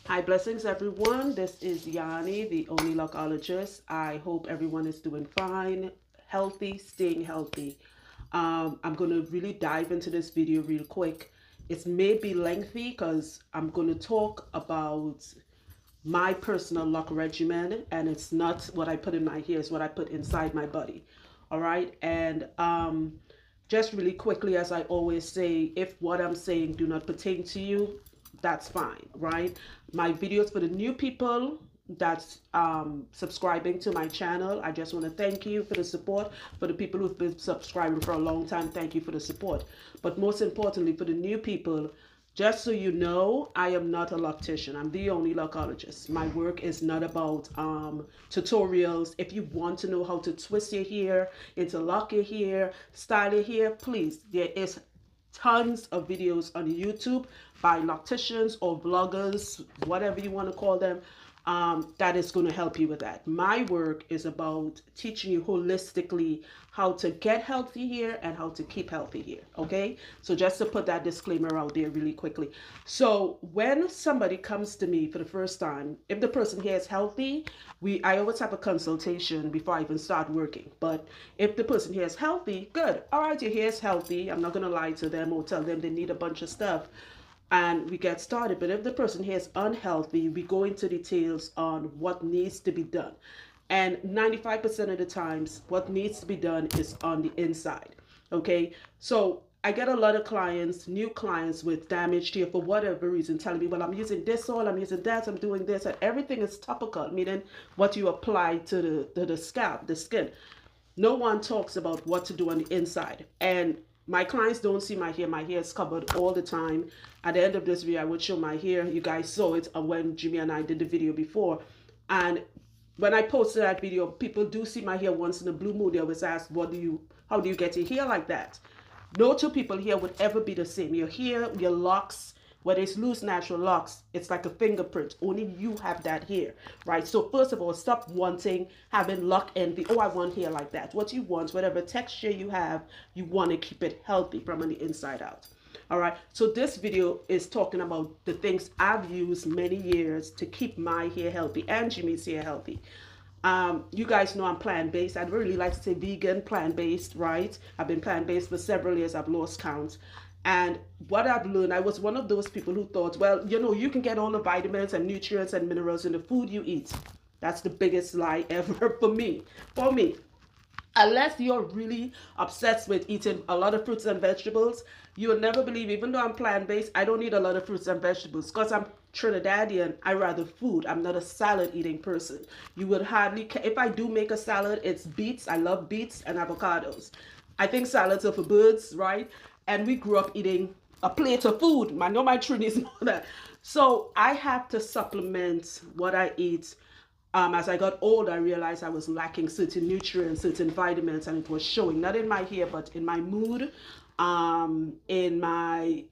Hi, blessings, everyone. This is Yanni, the only lochologist. I hope everyone is doing fine, healthy, staying healthy. I'm going to really dive into this video real quick. It may be lengthy because I'm going to talk about my personal lock regimen, and it's not what I put in my hair, it's what I put inside my body. All right. And just really quickly, as I always say, if what I'm saying do not pertain to you, that's fine, right? My videos for the new people that's subscribing to my channel, I just want to thank you for the support. For the people who've been subscribing for a long time, thank you for the support. But most importantly, for the new people, just so you know, I am not a loctician. I'm the only lochologist. My work is not about tutorials. If you want to know how to twist your hair, interlock your hair, style your hair, please, there is tons of videos on YouTube by locticians or vloggers, whatever you want to call them, that is going to help you with that. My work is about teaching you holistically how to get healthy here and how to keep healthy here. Okay, so just to put that disclaimer out there really quickly. So when somebody comes to me for the first time, if the person here is healthy, I always have a consultation before I even start working. But if the person here is healthy, good. All right, your hair is healthy. I'm not going to lie to them or tell them they need a bunch of stuff, and we get started. But if the person here is unhealthy, we go into details on what needs to be done. And 95% of the times, what needs to be done is on the inside. Okay, so I get a lot of clients, new clients with damaged hair for whatever reason, telling me, well, I'm using this oil, I'm using that, I'm doing this, and everything is topical, meaning what you apply to the scalp, the skin. No one talks about what to do on the inside. And my clients don't see my hair. My hair is covered all the time. At the end of this video, I would show my hair. You guys saw it when Jimmy and I did the video before. And when I posted that video, people do see my hair once in a blue moon. They always ask, how do you get your hair like that? No two people here would ever be the same. Your hair, your locks, whether it's loose natural locks, it's like a fingerprint. Only you have that hair, right? So first of all, stop wanting, having lock envy. Oh, I want hair like that. What you want, whatever texture you have, you want to keep it healthy from on the inside out. All right, so this video is talking about the things I've used many years to keep my hair healthy and Jimmy's hair healthy. You guys know I'm plant-based. I'd really like to say vegan, plant-based, right? I've been plant-based for several years. I've lost count. And what I've learned, I was one of those people who thought, well, you can get all the vitamins and nutrients and minerals in the food you eat. That's the biggest lie ever for me. For me, unless you're really obsessed with eating a lot of fruits and vegetables, you'll never believe, even though I'm plant-based, I don't eat a lot of fruits and vegetables because I'm Trinidadian. I rather food. I'm not a salad eating person. You would hardly, if I do make a salad, it's beets. I love beets and avocados. I think salads are for birds, right? And we grew up eating a plate of food. I know my Trinis know that. So I have to supplement what I eat. As I got older, I realized I was lacking certain nutrients, certain vitamins, and it was showing, not in my hair, but in my mood, in my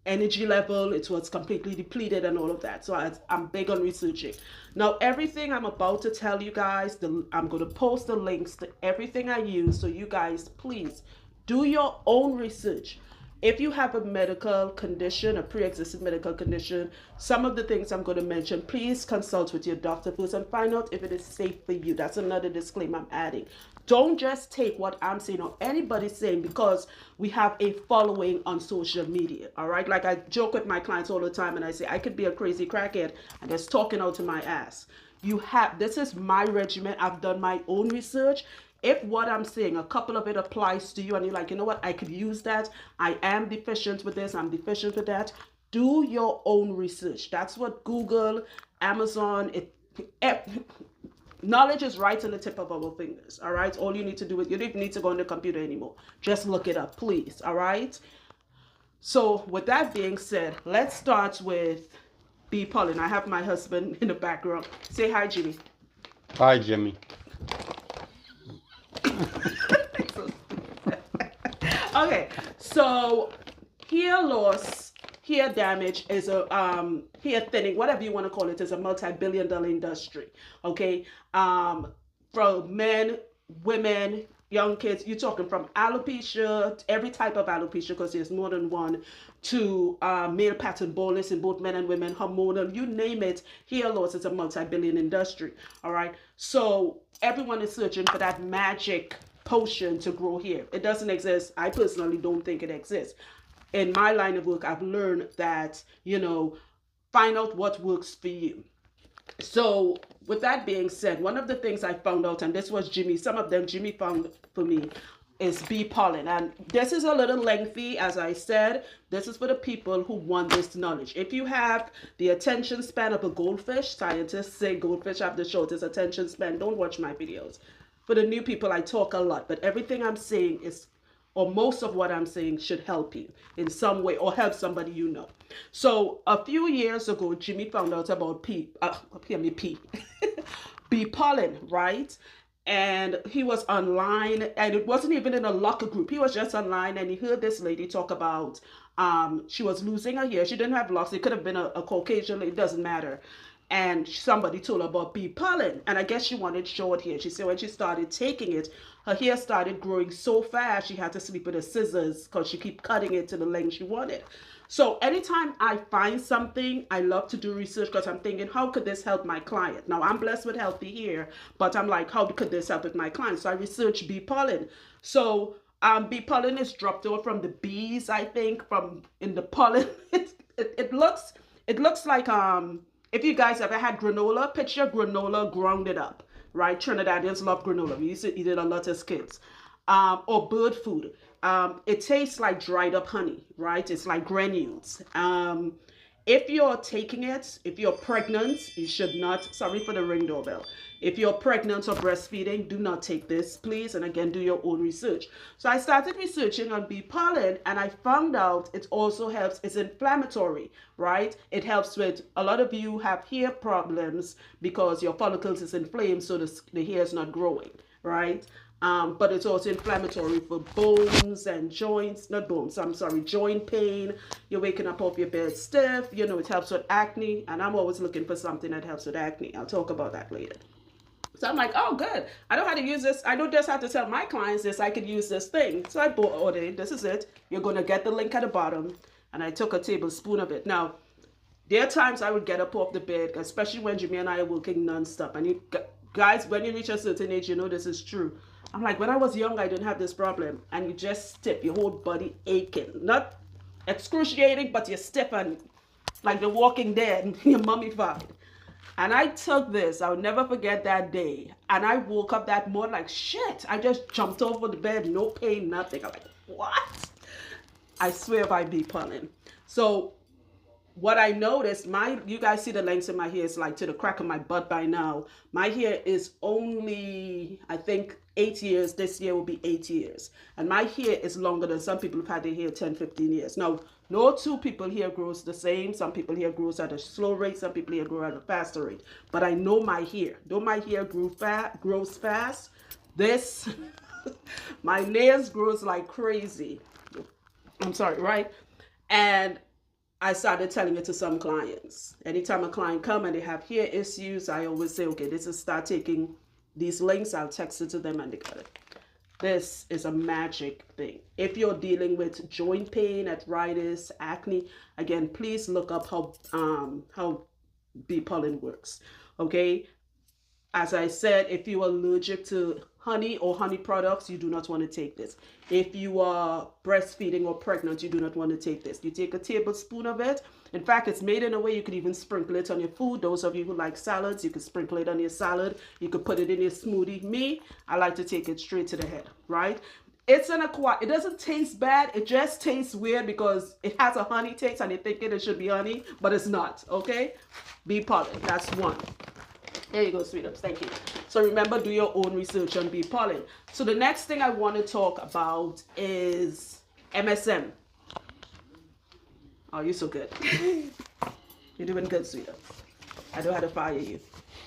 energy level. It was completely depleted and all of that. So I'm big on researching. Now, everything I'm about to tell you guys, I'm going to post the links to everything I use. So you guys, please do your own research. If you have a medical condition, a pre-existing medical condition, some of the things I'm going to mention, please consult with your doctor first and find out if it is safe for you. That's another disclaimer I'm adding. Don't just take what I'm saying or anybody's saying because we have a following on social media. All right, like I joke with my clients all the time and I say I could be a crazy crackhead and just talking out to my ass. This is my regimen. I've done my own research. If what I'm saying, a couple of it applies to you and you're like, you know what, I could use that. I am deficient with this, I'm deficient with that. Do your own research. That's what Google, Amazon, knowledge is right on the tip of our fingers. All right, all you need to do is, you don't even need to go on the computer anymore. Just look it up, please. All right. So with that being said, let's start with Pollen. I have my husband in the background. Say hi, Jimmy. Hi, Jimmy. Okay, so hair loss, hair damage is a hair thinning, whatever you want to call it, is a multi-billion-dollar industry. Okay, from men, women, young kids, you're talking from alopecia, every type of alopecia, because there's more than one, to male pattern baldness in both men and women, hormonal, you name it. Hair loss is a multi-billion industry. All right. So everyone is searching for that magic potion to grow hair. It doesn't exist. I personally don't think it exists. In my line of work, I've learned that, you know, find out what works for you. So with that being said, one of the things I found out, and this was Jimmy, some of them Jimmy found for me, is bee pollen. And this is a little lengthy, as I said. This is for the people who want this knowledge. If you have the attention span of a goldfish, scientists say goldfish have the shortest attention span, don't watch my videos. For the new people, I talk a lot, but everything I'm saying is, or most of what I'm saying, should help you in some way or help somebody you know. So a few years ago, Jimmy found out about bee pollen, right? And he was online, and it wasn't even in a locker group. He was just online, and he heard this lady talk about she was losing her hair. She didn't have locks. It could have been a Caucasian. It doesn't matter. And somebody told her about bee pollen, and I guess she wanted short hair. She said when she started taking it, her hair started growing so fast she had to sleep with her scissors because she kept cutting it to the length she wanted. So anytime I find something, I love to do research because I'm thinking, how could this help my client? Now, I'm blessed with healthy hair, but I'm like, how could this help with my client? So I researched bee pollen. So bee pollen is dropped over from the bees, I think, from in the pollen. It looks like if you guys ever had granola, picture granola grounded up, right? Trinidadians love granola. We used to eat it a lot as kids. Or bird food. It tastes like dried up honey, right? It's like granules. If you're taking it, if you're pregnant, you should not, sorry for the ring doorbell. If you're pregnant or breastfeeding, do not take this, please. And again, do your own research. So I started researching on bee pollen, and I found out it also helps, it's inflammatory, right? It helps with, a lot of you have hair problems because your follicles is inflamed, so the hair is not growing, right? But it's also inflammatory for bones and joints, not bones, I'm sorry, joint pain. You're waking up off your bed stiff, you know, it helps with acne, and I'm always looking for something that helps with acne. I'll talk about that later. So I'm like, oh, good. I know how to use this. I don't just have to tell my clients this. I could use this thing. So I bought it. This is it. You're going to get the link at the bottom. And I took a tablespoon of it. Now, there are times I would get up off the bed, especially when Jimmy and I are working nonstop. And you guys, when you reach a certain age, you know this is true. I'm like, when I was young, I didn't have this problem. And you just stiff, your whole body aching. Not excruciating, but you're stiff and like the Walking Dead, you're mummified. And I took this, I'll never forget that day. And I woke up that morning like, shit, I just jumped over the bed, no pain, nothing. I'm like, what? I swear by bee pollen. So what I noticed, you guys see the lengths in my hair, it's like to the crack of my butt by now. My hair is only, I think, 8 years. This year will be 8 years. And my hair is longer than some people who've had their hair 10, 15 years. Now, no two people here grows the same. Some people here grows at a slow rate. Some people here grow at a faster rate. But I know my hair. Though my hair grows fast, this, my nails grows like crazy. I'm sorry, right? And I started telling it to some clients. Anytime a client come and they have hair issues, I always say, okay, this is start taking these links. I'll text it to them and they got it. This is a magic thing. If you're dealing with joint pain, arthritis, acne, again, please look up how bee pollen works. Okay. As I said, if you're allergic to honey or honey products, you do not want to take this. If you are breastfeeding or pregnant, you do not want to take this. You take a tablespoon of it. In fact, it's made in a way you could even sprinkle it on your food. Those of you who like salads, you could sprinkle it on your salad. You could put it in your smoothie. Me, I like to take it straight to the head, right? It's an it doesn't taste bad. It just tastes weird because it has a honey taste and you're thinking it should be honey, but it's not, okay? Bee pollen, that's one. There you go, sweethearts. Thank you. So remember, do your own research on bee pollen. So the next thing I want to talk about is MSM. Oh, you're so good. You're doing good, sweetheart. I know how to fire you.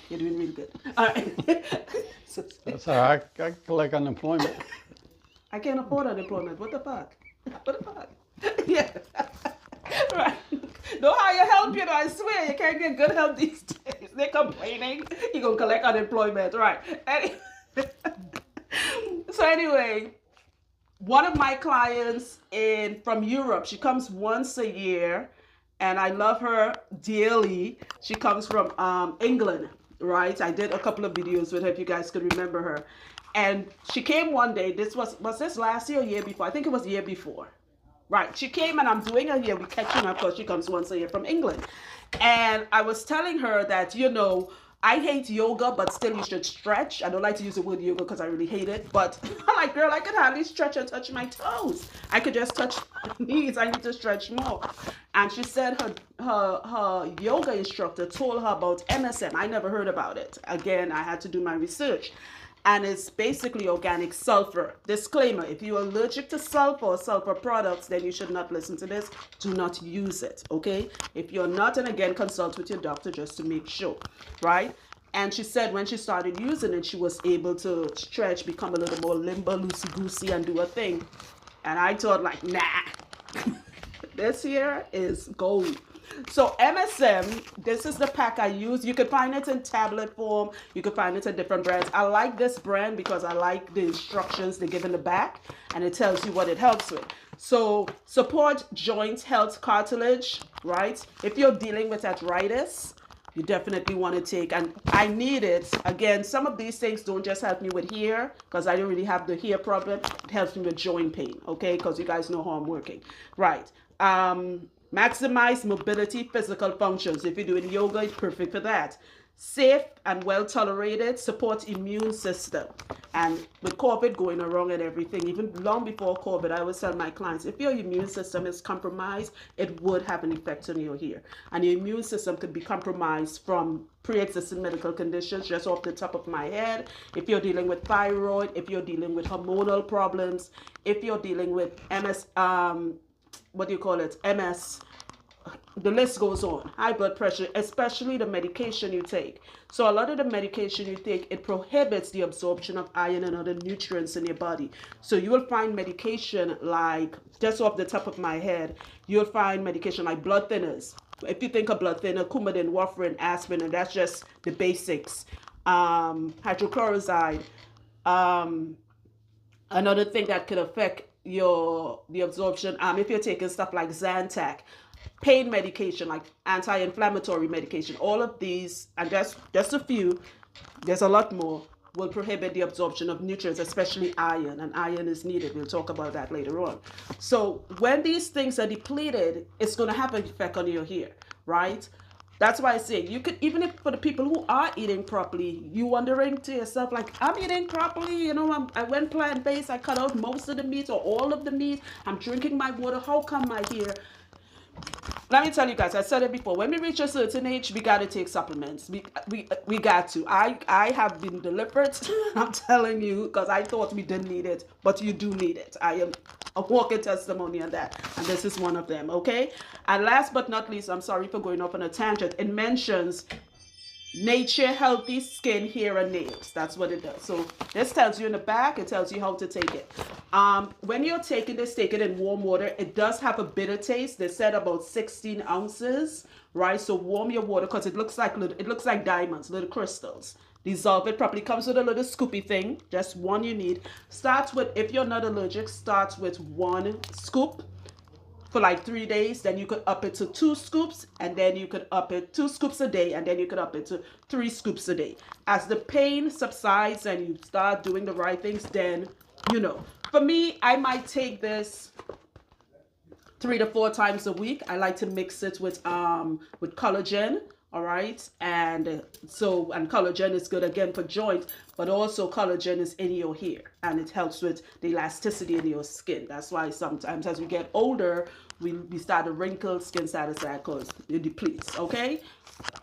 You're doing really good. All right. That's all right. I collect unemployment. I can't afford unemployment. What the fuck? What the fuck? Yeah. Right. Know how you help, you know, I swear, you can't get good help these days. They're complaining. You're going to collect unemployment. Right. So anyway, one of my clients from Europe, she comes once a year, and I love her dearly. She comes from England, right? I did a couple of videos with her, if you guys could remember her. And she came one day. This was this last year or year before? I think it was the year before. Right. She came, and I'm doing her here. We're catching up because she comes once a year from England. And I was telling her that, I hate yoga, but still you should stretch. I don't like to use the word yoga because I really hate it. But I'm like, girl, I could hardly stretch and touch my toes. I could just touch my knees. I need to stretch more. And she said her yoga instructor told her about MSM. I never heard about it. Again, I had to do my research. And it's basically organic sulfur. Disclaimer, if you're allergic to sulfur or sulfur products, then you should not listen to this. Do not use it, okay? If you're not, and again, consult with your doctor just to make sure, right? And she said when she started using it, she was able to stretch, become a little more limber, loosey-goosey, and do a thing. And I thought, like, nah, this here is gold. So MSM, this is the pack I use. You can find it in tablet form. You can find it in different brands. I like this brand because I like the instructions they give in the back, and it tells you what it helps with. So support joint health, cartilage, right? If you're dealing with arthritis, you definitely want to take, and I need it. Again, some of these things don't just help me with hair, because I don't really have the hair problem. It helps me with joint pain, okay? Because you guys know how I'm working, right? Maximize mobility, physical functions. If you're doing yoga, it's perfect for that. Safe and well tolerated, support immune system. And with COVID going around and everything, even long before COVID, I always tell my clients, if your immune system is compromised, it would have an effect on your hair. And your immune system could be compromised from pre-existing medical conditions, just off the top of my head. If you're dealing with thyroid, if you're dealing with hormonal problems, if you're dealing with MS, MS, the list goes on. High blood pressure, especially the medication you take. So a lot of the medication you take, it prohibits the absorption of iron and other nutrients in your body. So you will find medication like, just off the top of my head, you'll find medication like blood thinners. If you think of blood thinner, Coumadin, warfarin, aspirin, and that's just the basics. Hydrochloride. Another thing that could affect the absorption, if you're taking stuff like Zantac, pain medication like anti-inflammatory medication, all of these, and just a few, there's a lot more, will prohibit the absorption of nutrients, especially iron, and iron is needed. We'll talk about that later on. So when these things are depleted, it's going to have an effect on your hair, right? That's why I say you could, even if for the people who are eating properly, you wondering to yourself, like, I'm eating properly, I went plant-based, I cut out most of the meat or all of the meat, I'm drinking my water, how come my hair? Let me tell you guys, I said it before, when we reach a certain age, we got to take supplements. We got to. I have been deliberate, I'm telling you, because I thought we didn't need it, but you do need it. I am a walking testimony on that, and this is one of them, okay? And last but not least, I'm sorry for going off on a tangent, it mentions nature, healthy skin, hair, and nails. That's what it does. So this tells you in the back, it tells you how to take it. When you're taking this, take it in warm water. It does have a bitter taste. They said about 16 ounces, right? So warm your water, because it looks like diamonds, little crystals. Dissolve it properly. Comes with a little scoopy thing, just one you need. Start with, if you're not allergic, start with 1 scoop for like 3 days. Then you could up it to 2 scoops, and then you could up it 2 scoops a day, and then you could up it to 3 scoops a day. As the pain subsides and you start doing the right things, then for me, I might take this 3 to 4 times a week. I like to mix it with collagen. All right, and collagen is good again for joints, but also collagen is in your hair, and it helps with the elasticity in your skin. That's why sometimes as we get older, we start to wrinkle, skin starts to because it depletes. Okay,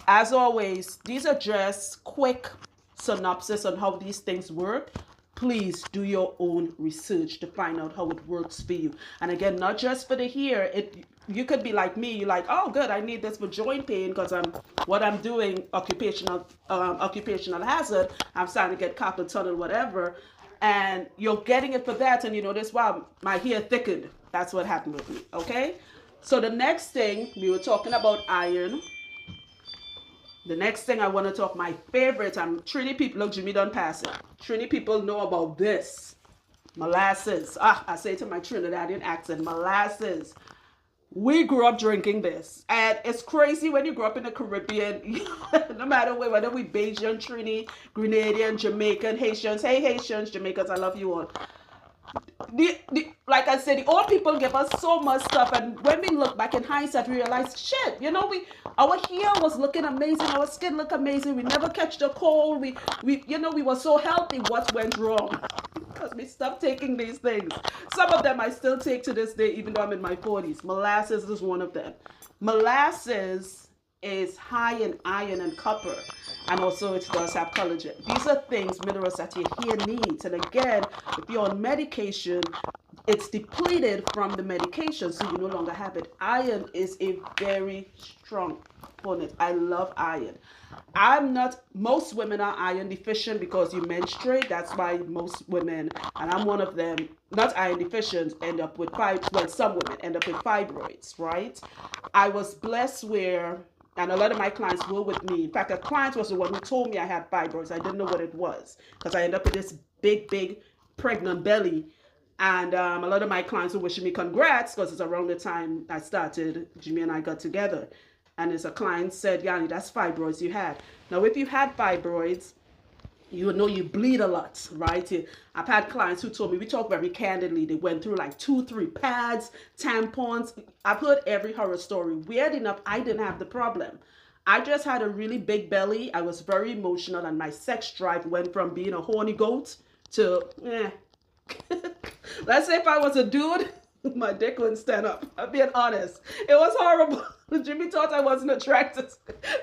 as always, these are just quick synopsis on how these things work. Please do your own research to find out how it works for you. And again, not just for the hair. You could be like me. You're like, oh, good, I need this for joint pain because what I'm doing occupational hazard. I'm starting to get carpal tunnel, whatever, and you're getting it for that. And you notice, wow, my hair thickened. That's what happened with me. Okay. So the next thing, we were talking about iron. The next thing I want to talk, my favorite, Trini people, look, Jimmy done pass it. Trini people know about this. Molasses. Ah, I say it to my Trinidadian accent, molasses. We grew up drinking this, and it's crazy when you grow up in the Caribbean. No matter whether we Bajan, Trini, Grenadian, Jamaican, Haitians. Hey, Haitians, Jamaicans, I love you all. Like I said, the old people give us so much stuff, and when we look back in hindsight, we realize, shit, our hair was looking amazing, our skin looked amazing, we never catch the cold, we were so healthy. What went wrong? Because we stopped taking these things. Some of them I still take to this day, even though I'm in my 40s. Molasses is one of them. Molasses is high in iron and copper, and also it does have collagen. These are things, minerals that your hair needs. And again, if you're on medication, it's depleted from the medication, so you no longer have it. Iron is a very strong component. I love iron. Most women are iron deficient because you menstruate. That's why most women, and I'm one of them, not iron deficient, end up with some women end up with fibroids, right? I was blessed where, and a lot of my clients were with me. In fact, a client was the one who told me I had fibroids. I didn't know what it was because I ended up with this big pregnant belly. And a lot of my clients were wishing me congrats because it's around the time I started, Jimmy and I got together. And as a client said, Yanni, that's fibroids you had. Now, if you had fibroids, you know you bleed a lot, right? I've had clients who told me, we talk very candidly, they went through like 2-3 pads, tampons. I've heard every horror story. Weird enough, I didn't have the problem. I just had a really big belly. I was very emotional, and my sex drive went from being a horny goat to, Let's say if I was a dude, my dick wouldn't stand up. I'm being honest. It was horrible. Jimmy thought I wasn't attracted.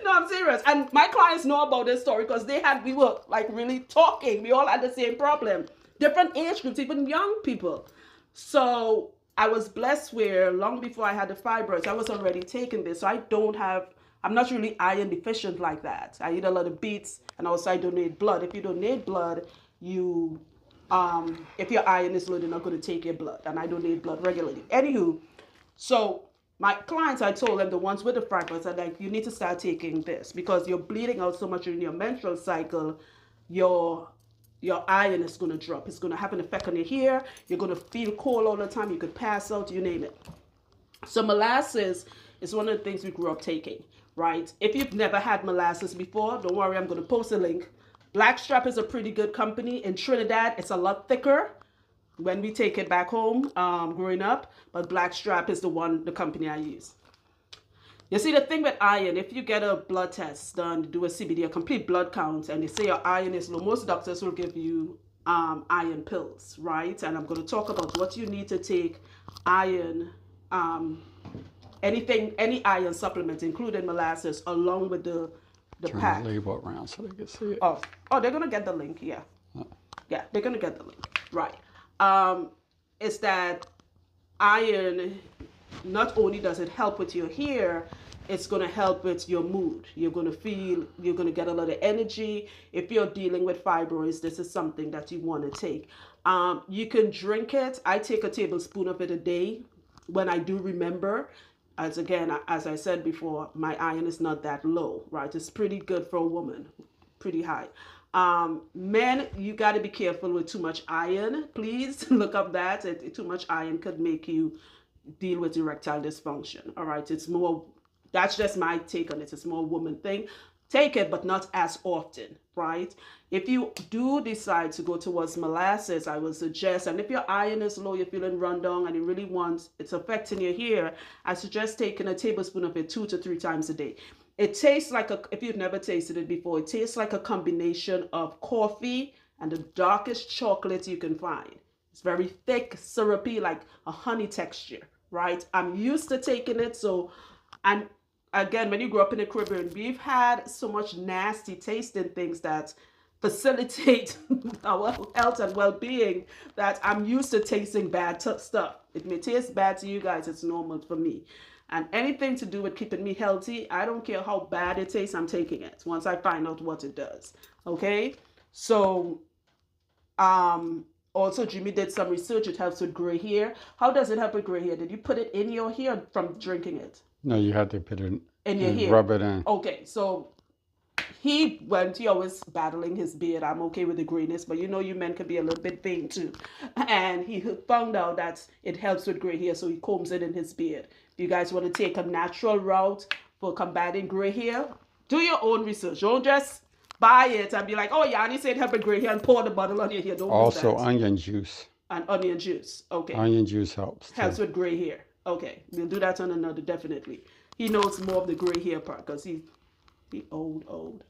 No, I'm serious. And my clients know about this story because we were like really talking. We all had the same problem. Different age groups, even young people. So I was blessed where long before I had the fibroids, I was already taking this. So I'm not really iron deficient like that. I eat a lot of beets, and also I donate blood. If you donate blood, if your iron is low, they're not going to take your blood, and I donate blood regularly. Anywho, so my clients, I told them, the ones with the fibroids, are like, you need to start taking this because you're bleeding out so much in your menstrual cycle. Your iron is going to drop. It's going to have an effect on your hair. You're going to feel cold all the time. You could pass out, you name it. So molasses is one of the things we grew up taking, right? If you've never had molasses before, don't worry, I'm going to post a link. Blackstrap is a pretty good company. In Trinidad, it's a lot thicker when we take it back home growing up, but Blackstrap is the company I use. You see, the thing with iron, if you get a blood test done, do a CBD, a complete blood count, and they say your iron is low, most doctors will give you iron pills, right? And I'm going to talk about what you need to take, iron, any iron supplement, including molasses, along with the Turn pack. the label around so they can see it. Oh, they're going to get the link, yeah. Yeah, they're going to get the link, right. Is that iron, not only does it help with your hair, it's going to help with your mood. You're going to get a lot of energy. If you're dealing with fibroids, this is something that you want to take. You can drink it. I take a tablespoon of it a day when I do remember. As I said before, my iron is not that low, right? It's pretty good for a woman, pretty high. Men, you got to be careful with too much iron. Please look up that. Too much iron could make you deal with erectile dysfunction. All right, that's just my take on it. It's more a woman thing. Take it, but not as often, right? If you do decide to go towards molasses, I would suggest, and if your iron is low, you're feeling run down, and it's affecting your hair, I suggest taking a tablespoon of it 2 to 3 times a day. It tastes like if you've never tasted it before, it tastes like a combination of coffee and the darkest chocolate you can find. It's very thick, syrupy, like a honey texture, right? I'm used to taking it, and again, when you grow up in the Caribbean, we've had so much nasty tasting things that facilitate our health and well-being that I'm used to tasting bad stuff. It may taste bad to you guys, it's normal for me. And anything to do with keeping me healthy, I don't care how bad it tastes, I'm taking it once I find out what it does. Okay? So, also, Jimmy did some research. It helps with gray hair. How does it help with gray hair? Did you put it in your hair from drinking it? No, you had to put it in your hair. Rub it in. Okay, so he always battling his beard. I'm okay with the grayness, but you know, you men can be a little bit vain too. And he found out that it helps with gray hair, so he combs it in his beard. If you guys want to take a natural route for combating gray hair, do your own research. Don't just buy it and be like, oh, Yanni said help with gray hair and pour the bottle on your hair. Don't do Also, that. onion juice. And onion juice. Okay. Onion juice helps too. Helps with gray hair. Okay. We'll do that on another, definitely. He knows more of the gray hair part because he old.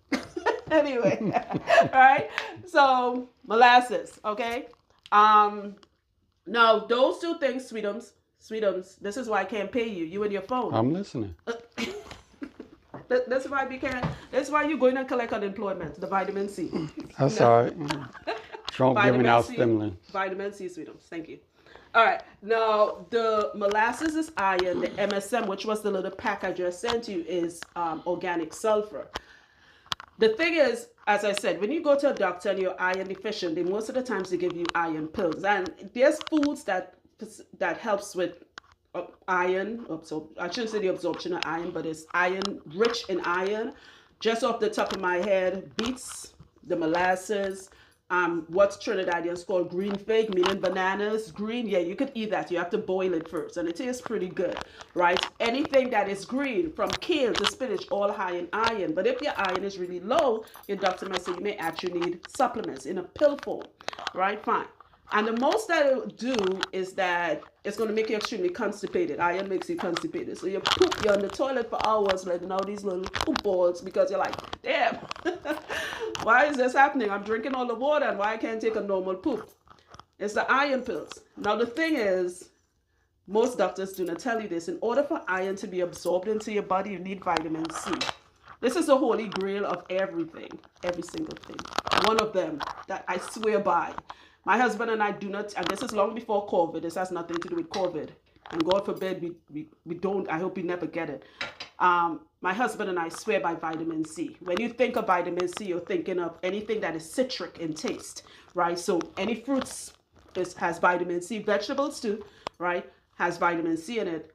Anyway, all right. So molasses, okay. Now those two things, sweetums. This is why I can't pay you. You and your phone. I'm listening. That's why we can't. That's why you're going to collect unemployment. The vitamin C. That's all right. Trump giving out stimulants. Vitamin C, sweetums. Thank you. All right. Now, the molasses is iron. The MSM, which was the little pack I just sent you, is organic sulfur. The thing is, as I said, when you go to a doctor and you're iron deficient, most of the times they give you iron pills. And there's foods that helps with iron. So I shouldn't say the absorption of iron, but it's iron, rich in iron. Just off the top of my head, beets, the molasses, what's Trinidadians call green fig, meaning bananas. Green, yeah, you could eat that. You have to boil it first, and it tastes pretty good, right? Anything that is green, from kale to spinach, all high in iron. But if your iron is really low, your doctor might say you may actually need supplements in a pill form, right? Fine. And the most that it will do is that it's going to make you extremely constipated. Iron makes you constipated. So you poop, you're on the toilet for hours letting out these little poop balls because you're like, damn, why is this happening? I'm drinking all the water and why I can't take a normal poop? It's the iron pills. Now the thing is, most doctors do not tell you this. In order for iron to be absorbed into your body, you need vitamin C. This is the holy grail of everything, every single thing. One of them that I swear by. My husband and I do not, and this is long before COVID. This has nothing to do with COVID. And God forbid we don't, I hope we never get it. My husband and I swear by vitamin C. When you think of vitamin C, you're thinking of anything that is citric in taste, right? So any fruits has vitamin C. Vegetables too, right? Has vitamin C in it.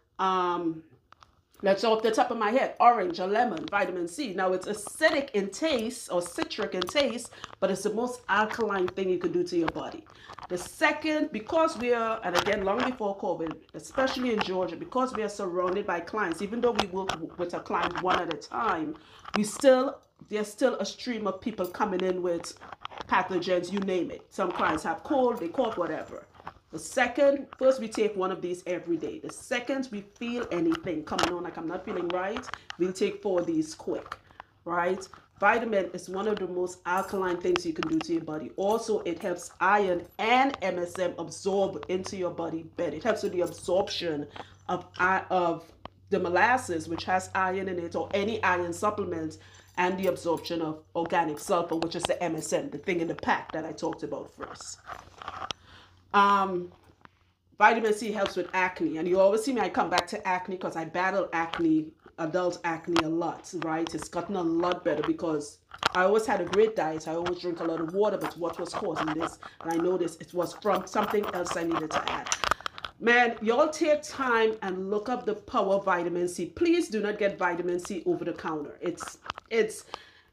That's off the top of my head. Orange or lemon, vitamin C. Now it's acidic in taste or citric in taste, but it's the most alkaline thing you can do to your body. The second, because we are, and again, long before COVID, especially in Georgia, because we are surrounded by clients, even though we work with a client one at a time, there's still a stream of people coming in with pathogens, you name it. Some clients have cold, they cough, whatever. The second, first we take one of these every day. The second we feel anything coming on, like I'm not feeling right, we'll take 4 of these quick, right? Vitamin is one of the most alkaline things you can do to your body. Also, it helps iron and MSM absorb into your body better. It helps with the absorption of the molasses, which has iron in it, or any iron supplements, and the absorption of organic sulfur, which is the MSM, the thing in the pack that I talked about first. Vitamin C helps with acne, and you always see me, I come back to acne because I battle acne, adult acne a lot, right? It's gotten a lot better because I always had a great diet. I always drink a lot of water, but what was causing this? And I noticed it was from something else I needed to add. Man, y'all take time and look up the power of vitamin C. Please do not get vitamin C over the counter.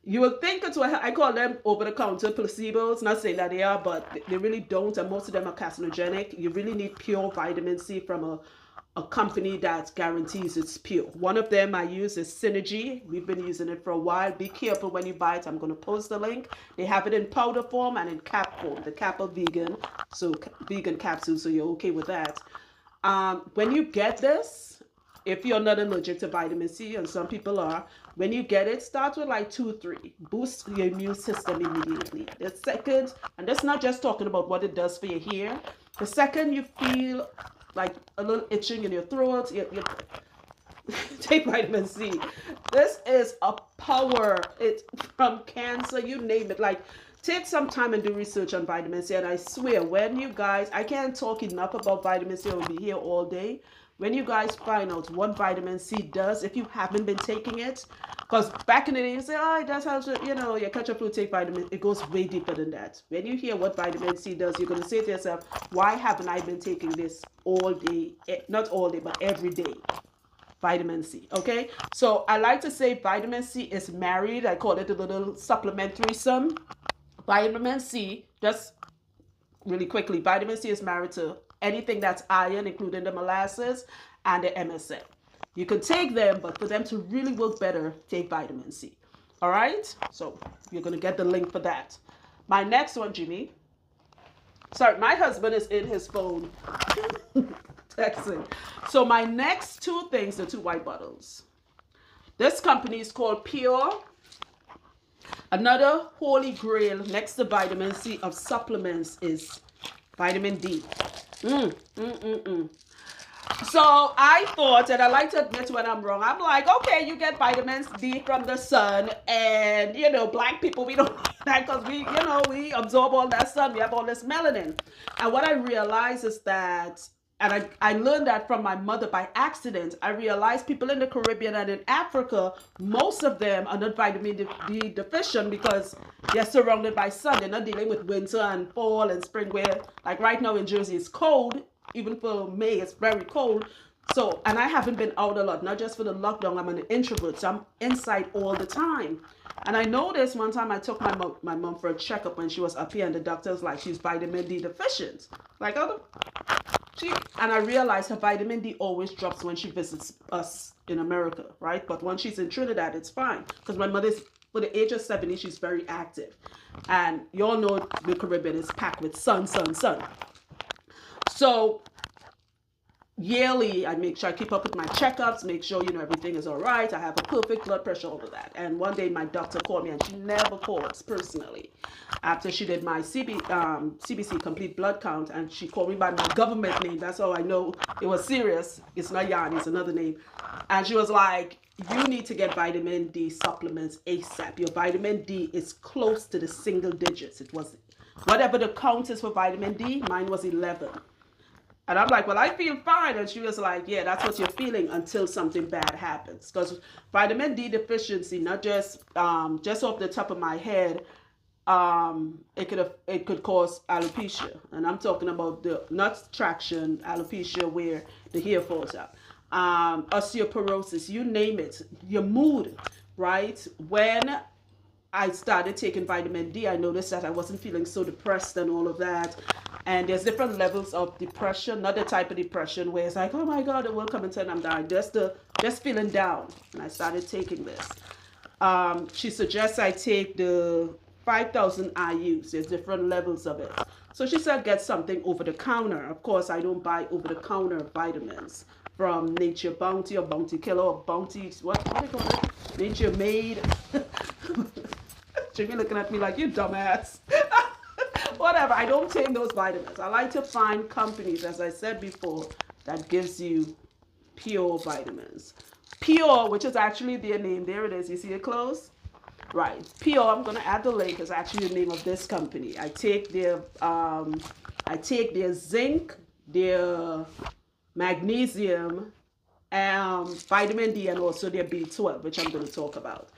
You will think it's what I call them over-the-counter placebos. Not saying that they are, but they really don't, and most of them are carcinogenic. You really need pure vitamin C from a company that guarantees it's pure. One of them I use is Synergy. We've been using it for a while. Be careful when you buy it. I'm going to post the link. They have it in powder form and in cap form. The cap are vegan, so vegan capsules, so you're okay with that. When you get this, if you're not allergic to vitamin C, and some people are, when you get it, start with like 2 or 3. Boost your immune system immediately. The second, and that's not just talking about what it does for your hair. The second you feel like a little itching in your throat, you take vitamin C. This is a power. It's from cancer, you name it. Like, take some time and do research on vitamin C. And I swear, when you guys, I can't talk enough about vitamin C. I'll be here all day. When you guys find out what vitamin C does, if you haven't been taking it, because back in the day, you say, oh, it does help, you catch a flu, take vitamin. It goes way deeper than that. When you hear what vitamin C does, you're going to say to yourself, why haven't I been taking this all day? Not all day, but every day. vitamin C. Okay, so I like to say vitamin C is married. I call it a little supplementary sum. Vitamin C, just really quickly, vitamin C is married to anything that's iron, including the molasses and the MSM. You can take them, but for them to really work better, take vitamin C. All right, so you're going to get the link for that. My next one, Jimmy. Sorry, my husband is in his phone texting. So my next two things are two white bottles. This company is called Pure. Another holy grail next to vitamin C of supplements is vitamin D. So I thought, and I like to admit when I'm wrong, I'm like, okay, you get vitamin D from the sun, and you know, black people, we don't need that because we, you know, we absorb all that sun, we have all this melanin. And what I realized is that, and I learned that from my mother by accident. I realized people in the Caribbean and in Africa, most of them are not vitamin D deficient because they're surrounded by sun. They're not dealing with winter and fall and spring where, like right now in Jersey, it's cold. Even for May, it's very cold. So, and I haven't been out a lot, not just for the lockdown. I'm an introvert, so I'm inside all the time. And I noticed one time I took my mom for a checkup when she was up here, and the doctor was like, she's vitamin D deficient. Like, oh, and I realized her vitamin D always drops when she visits us in America, right? But when she's in Trinidad, it's fine. Because my mother's, for the age of 70, she's very active. And you all know the Caribbean is packed with sun, sun, sun. So yearly, I make sure I keep up with my checkups, make sure, you know, everything is all right. I have a perfect blood pressure, all of that. And one day my doctor called me, and she never calls personally. After she did my CBC, complete blood count, and she called me by my government name. That's how I know it was serious. It's not Yannie, it's another name. And she was like, you need to get vitamin D supplements ASAP. Your vitamin D is close to the single digits. It was, whatever the count is for vitamin D, mine was 11. And I'm like, well, I feel fine. And she was like, yeah, that's what you're feeling until something bad happens. Because vitamin D deficiency, not just off the top of my head, it could cause alopecia. And I'm talking about the not traction, alopecia where the hair falls out. Osteoporosis, you name it, your mood, right? When I started taking vitamin D, I noticed that I wasn't feeling so depressed and all of that. And there's different levels of depression, not the type of depression where it's like, oh my God, it will come and turn, I'm dying. Just feeling down. And I started taking this. She suggests I take the 5,000 IUs. There's different levels of it. So she said, get something over the counter. Of course, I don't buy over the counter vitamins from Nature Bounty or Bounty Killer or Bounty, what do they call it? Nature Made. Jimmy looking at me like, you dumbass. Whatever, I don't take those vitamins. I like to find companies, as I said before, that gives you pure vitamins. Pure, which is actually their name. There it is. You see it close? Right. Pure, I'm going to add the link, is actually the name of this company. I take their zinc, their magnesium, vitamin D, and also their B12, which I'm going to talk about.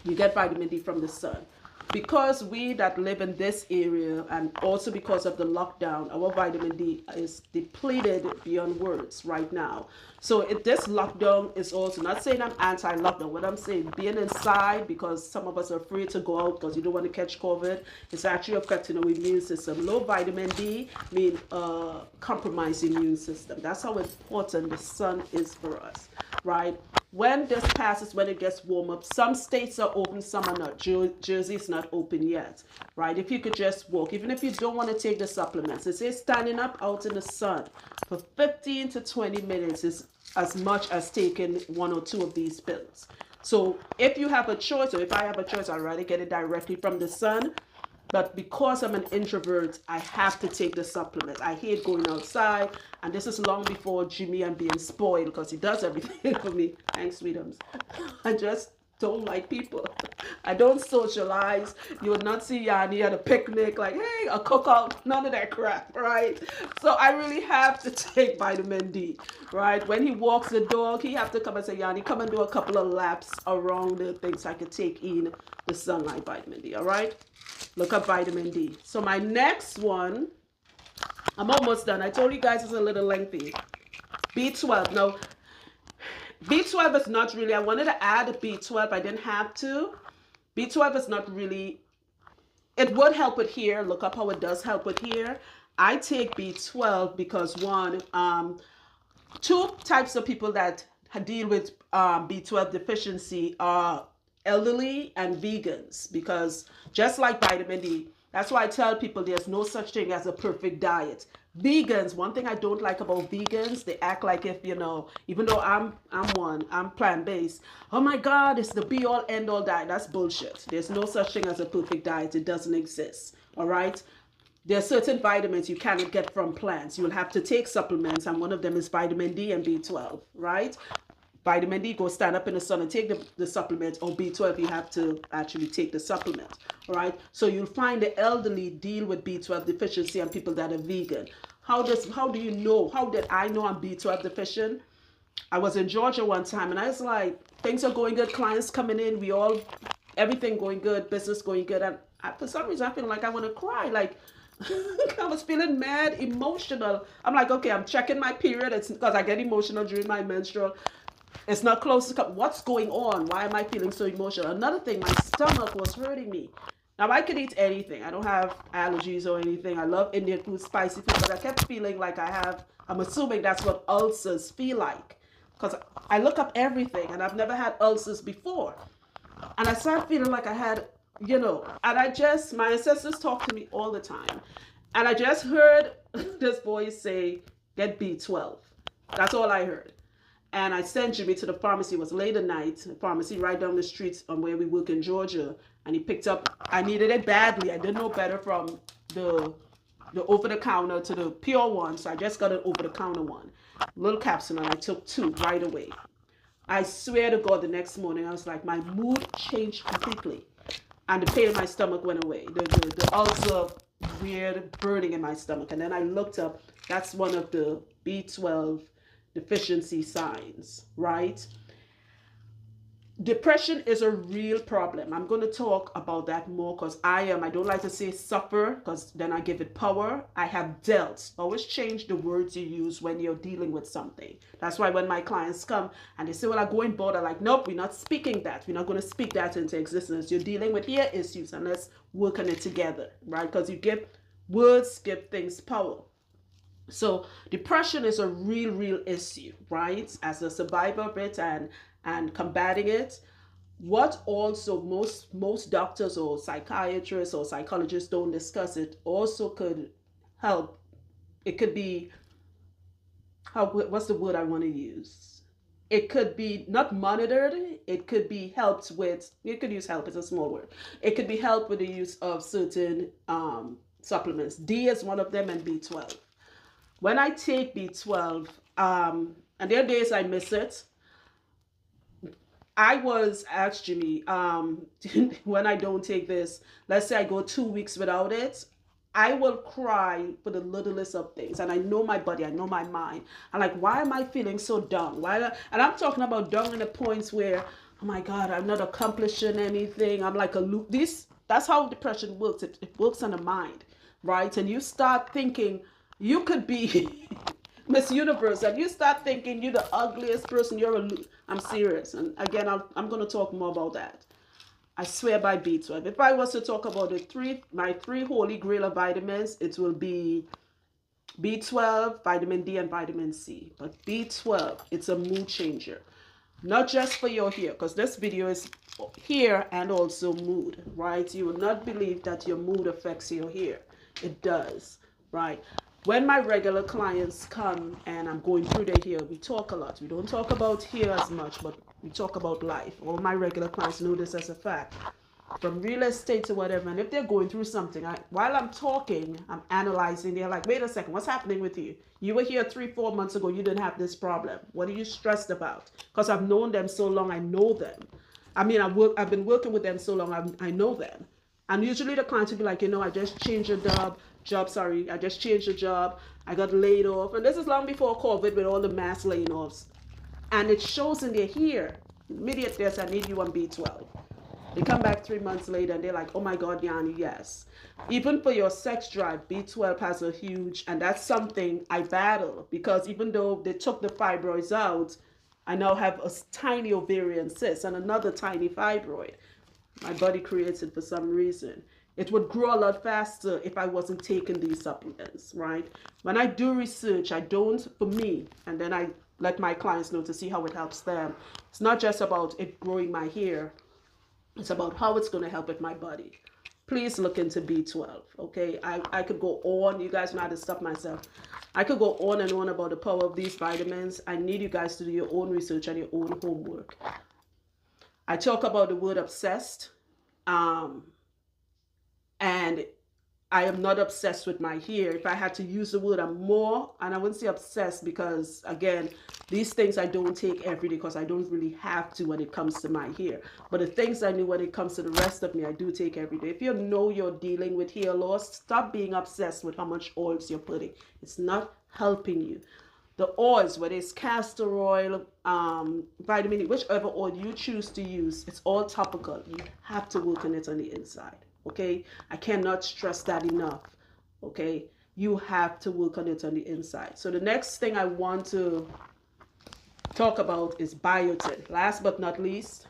You get vitamin D from the sun. Because we that live in this area, and also because of the lockdown, our vitamin D is depleted beyond words right now. So this lockdown is also, not saying I'm anti-lockdown, what I'm saying, being inside, because some of us are afraid to go out because you don't want to catch COVID, it's actually affecting our immune system. Low vitamin D means compromised immune system. That's how important the sun is for us, right? When this passes, when it gets warm up, some states are open, some are not. Jersey is not open yet, right? If you could just walk, even if you don't want to take the supplements, it says standing up out in the sun for 15 to 20 minutes is as much as taking one or two of these pills. So if you have a choice, or if I have a choice, I'd rather get it directly from the sun. But because I'm an introvert, I have to take the supplements. I hate going outside. And this is long before Jimmy and being spoiled, because he does everything for me. Thanks, sweetums. I just don't like people. I don't socialize. You would not see Yannie at a picnic, like, hey, a cookout. None of that crap, right? So I really have to take vitamin D, right? When he walks the dog, he have to come and say, Yannie, come and do a couple of laps around the things so I could take in the sunlight vitamin D, all right? Look up vitamin D. So my next one, I'm almost done. I told you guys it's a little lengthy. B12. Now, B12 is not really, I wanted to add a B12, I didn't have to. B12 is not really, it would help with hair. Look up how it does help with hair. I take B12 because one, two types of people that deal with B12 deficiency are elderly and vegans, because just like vitamin D, that's why I tell people there's no such thing as a perfect diet. Vegans, one thing I don't like about vegans, they act like if, you know, even though I'm plant-based, oh my God, it's the be all end all diet. That's bullshit. There's no such thing as a perfect diet. It doesn't exist. All right. There are certain vitamins you cannot get from plants. You will have to take supplements, and one of them is vitamin D and B12, right? Vitamin D, go stand up in the sun and take the supplement, or B12, you have to actually take the supplement, all right? So you'll find the elderly deal with B12 deficiency and people that are vegan. How do you know? How did I know I'm B12 deficient? I was in Georgia one time, and I was like, things are going good, clients coming in, everything going good, business going good, and for some reason I feel like I want to cry, like, I was feeling mad, emotional. I'm like, okay, I'm checking my period. It's because I get emotional during my menstrual. It's not close to come. What's going on? Why am I feeling so emotional? Another thing, my stomach was hurting me. Now, I could eat anything. I don't have allergies or anything. I love Indian food, spicy food, but I kept feeling like I'm assuming that's what ulcers feel like. Because I look up everything, and I've never had ulcers before. And I started feeling like I had, you know, and my ancestors talk to me all the time. And I just heard this voice say, get B12. That's all I heard. And I sent Jimmy to the pharmacy. It was late at night, a pharmacy right down the street on where we work in Georgia. And he picked up, I needed it badly. I didn't know better from the over-the-counter to the pure one. So I just got an over-the-counter one. Little capsule, and I took 2 right away. I swear to God, the next morning, I was like, my mood changed completely. And the pain in my stomach went away. The ulcer, weird burning in my stomach. And then I looked up, that's one of the B12 deficiency signs, right? Depression is a real problem. I'm going to talk about that more because I don't like to say suffer because then I give it power. I have dealt. Always change the words you use when you're dealing with something. That's why when my clients come and they say, well, I go in board, I'm like, nope, we're not speaking that. We're not going to speak that into existence. You're dealing with your issues, and let's work on it together, right? Because words give things power. So depression is a real issue, right? As a survivor of it and combating it. What also most doctors or psychiatrists or psychologists don't discuss, it also could help. It could be, what's the word I want to use? It could be not monitored. It could be helped with, you could use help, it's a small word. It could be helped with the use of certain supplements. D is one of them, and B12. When I take B12, and there are days I miss it. I was asked Jimmy, when I don't take this, let's say I go 2 weeks without it, I will cry for the littlest of things. And I know my body, I know my mind. I'm like, why am I feeling so down? And I'm talking about down in the points where, oh my God, I'm not accomplishing anything. I'm like that's how depression works. It works on the mind, right? And you start thinking you could be Miss Universe, and you start thinking you're the ugliest person. I'm serious. And again, I'm going to talk more about that. I swear by B12. If I was to talk about my three holy grail of vitamins, it will be B12, vitamin D, and vitamin C. But B12, it's a mood changer. Not just for your hair, because this video is hair and also mood, right? You will not believe that your mood affects your hair. It does, right? When my regular clients come and I'm going through their hair, we talk a lot. We don't talk about hair as much, but we talk about life. All my regular clients know this as a fact. From real estate to whatever, and if they're going through something, while I'm talking, I'm analyzing. They're like, wait a second, what's happening with you? You were here 3-4 months ago, you didn't have this problem. What are you stressed about? Because I've known them so long, I know them. I mean, I've been working with them so long, I know them. And usually the clients will be like, I just changed a I just changed a job. I got laid off. And this is long before COVID with all the mass laying offs. And it shows in their hair. Immediately, I need you on B12. They come back 3 months later and they're like, oh my God, Yannie, yes. Even for your sex drive, B12 has a huge, and that's something I battle, because even though they took the fibroids out, I now have a tiny ovarian cyst and another tiny fibroid. My body creates it for some reason. It would grow a lot faster if I wasn't taking these supplements, right? When I do research, I don't, for me, and then I let my clients know to see how it helps them. It's not just about it growing my hair. It's about how it's going to help with my body. Please look into B12, okay? I could go on. You guys know how to stop myself. I could go on and on about the power of these vitamins. I need you guys to do your own research and your own homework. I talk about the word obsessed, and I am not obsessed with my hair. If I had to use the word, I'm more, and I wouldn't say obsessed because, again, these things I don't take every day because I don't really have to when it comes to my hair. But the things I do when it comes to the rest of me, I do take every day. If you know you're dealing with hair loss, stop being obsessed with how much oils you're putting. It's not helping you. The oils, whether it's castor oil, vitamin E, whichever oil you choose to use, it's all topical. You have to work on it on the inside. Okay, I cannot stress that enough. Okay, you have to work on it on the inside. So the next thing I want to talk about is biotin. Last but not least,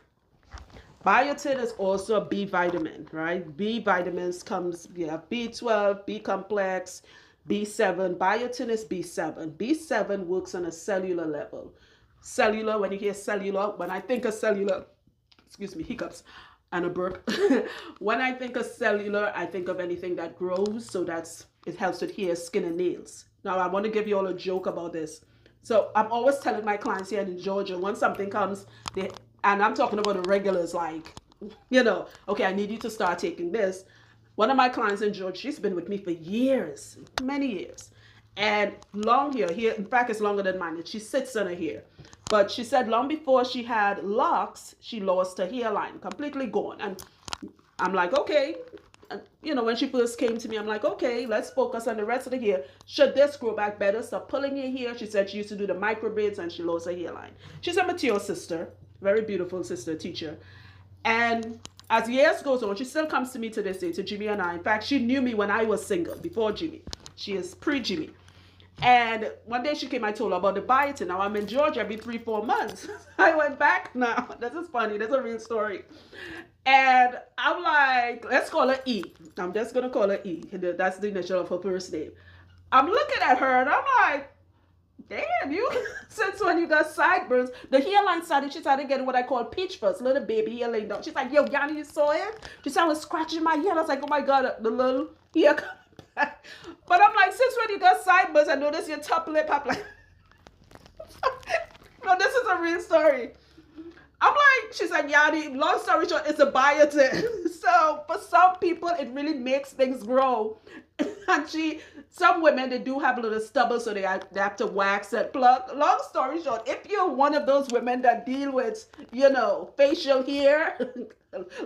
biotin is also a B vitamin, right? B vitamins comes, you have B12, B complex, B7. Biotin is B7. B7 works on a cellular level. Cellular, when you hear cellular, when I think of cellular, excuse me, hiccups and a burp. When I think of cellular, I think of anything that grows. So it helps with hair, skin, and nails. Now, I want to give you all a joke about this. So I'm always telling my clients here in Georgia, when something comes, and I'm talking about the regulars, like, okay, I need you to start taking this. One of my clients in Georgia, she's been with me for years, many years. And long hair, in fact, it's longer than mine. She sits on her hair. But she said long before she had locks, she lost her hairline, completely gone. And I'm like, okay. When she first came to me, I'm like, okay, let's focus on the rest of the hair. Should this grow back better? Stop pulling your hair. She said she used to do the micro braids and she lost her hairline. She's a mature sister, very beautiful sister, teacher. And as years goes on, she still comes to me to this day, to Jimmy and I. In fact, she knew me when I was single, before Jimmy. She is pre-Jimmy. And one day she came, I told her about the biotin. Now I'm in Georgia every 3-4 months. I went back now. This is funny. This is a real story. And I'm like, let's call her E. I'm just going to call her E. That's the initial of her first name. I'm looking at her and I'm like, damn, you, since when you got sideburns, the hairline she started getting what I call peach fuzz, little baby hair laying down. She's like, yo, Yanni, you saw it? She said I was scratching my hair. I was like, oh my God, the little hair coming back. But I'm like, since when you got sideburns, I noticed your top lip. I'm like, no, this is a real story. I'm like, she's like, Yanni, long story short, it's a biotin. So for some people, it really makes things grow. And some women, they do have a little stubble, so they have to wax and pluck. Long story short, if you're one of those women that deal with, facial hair,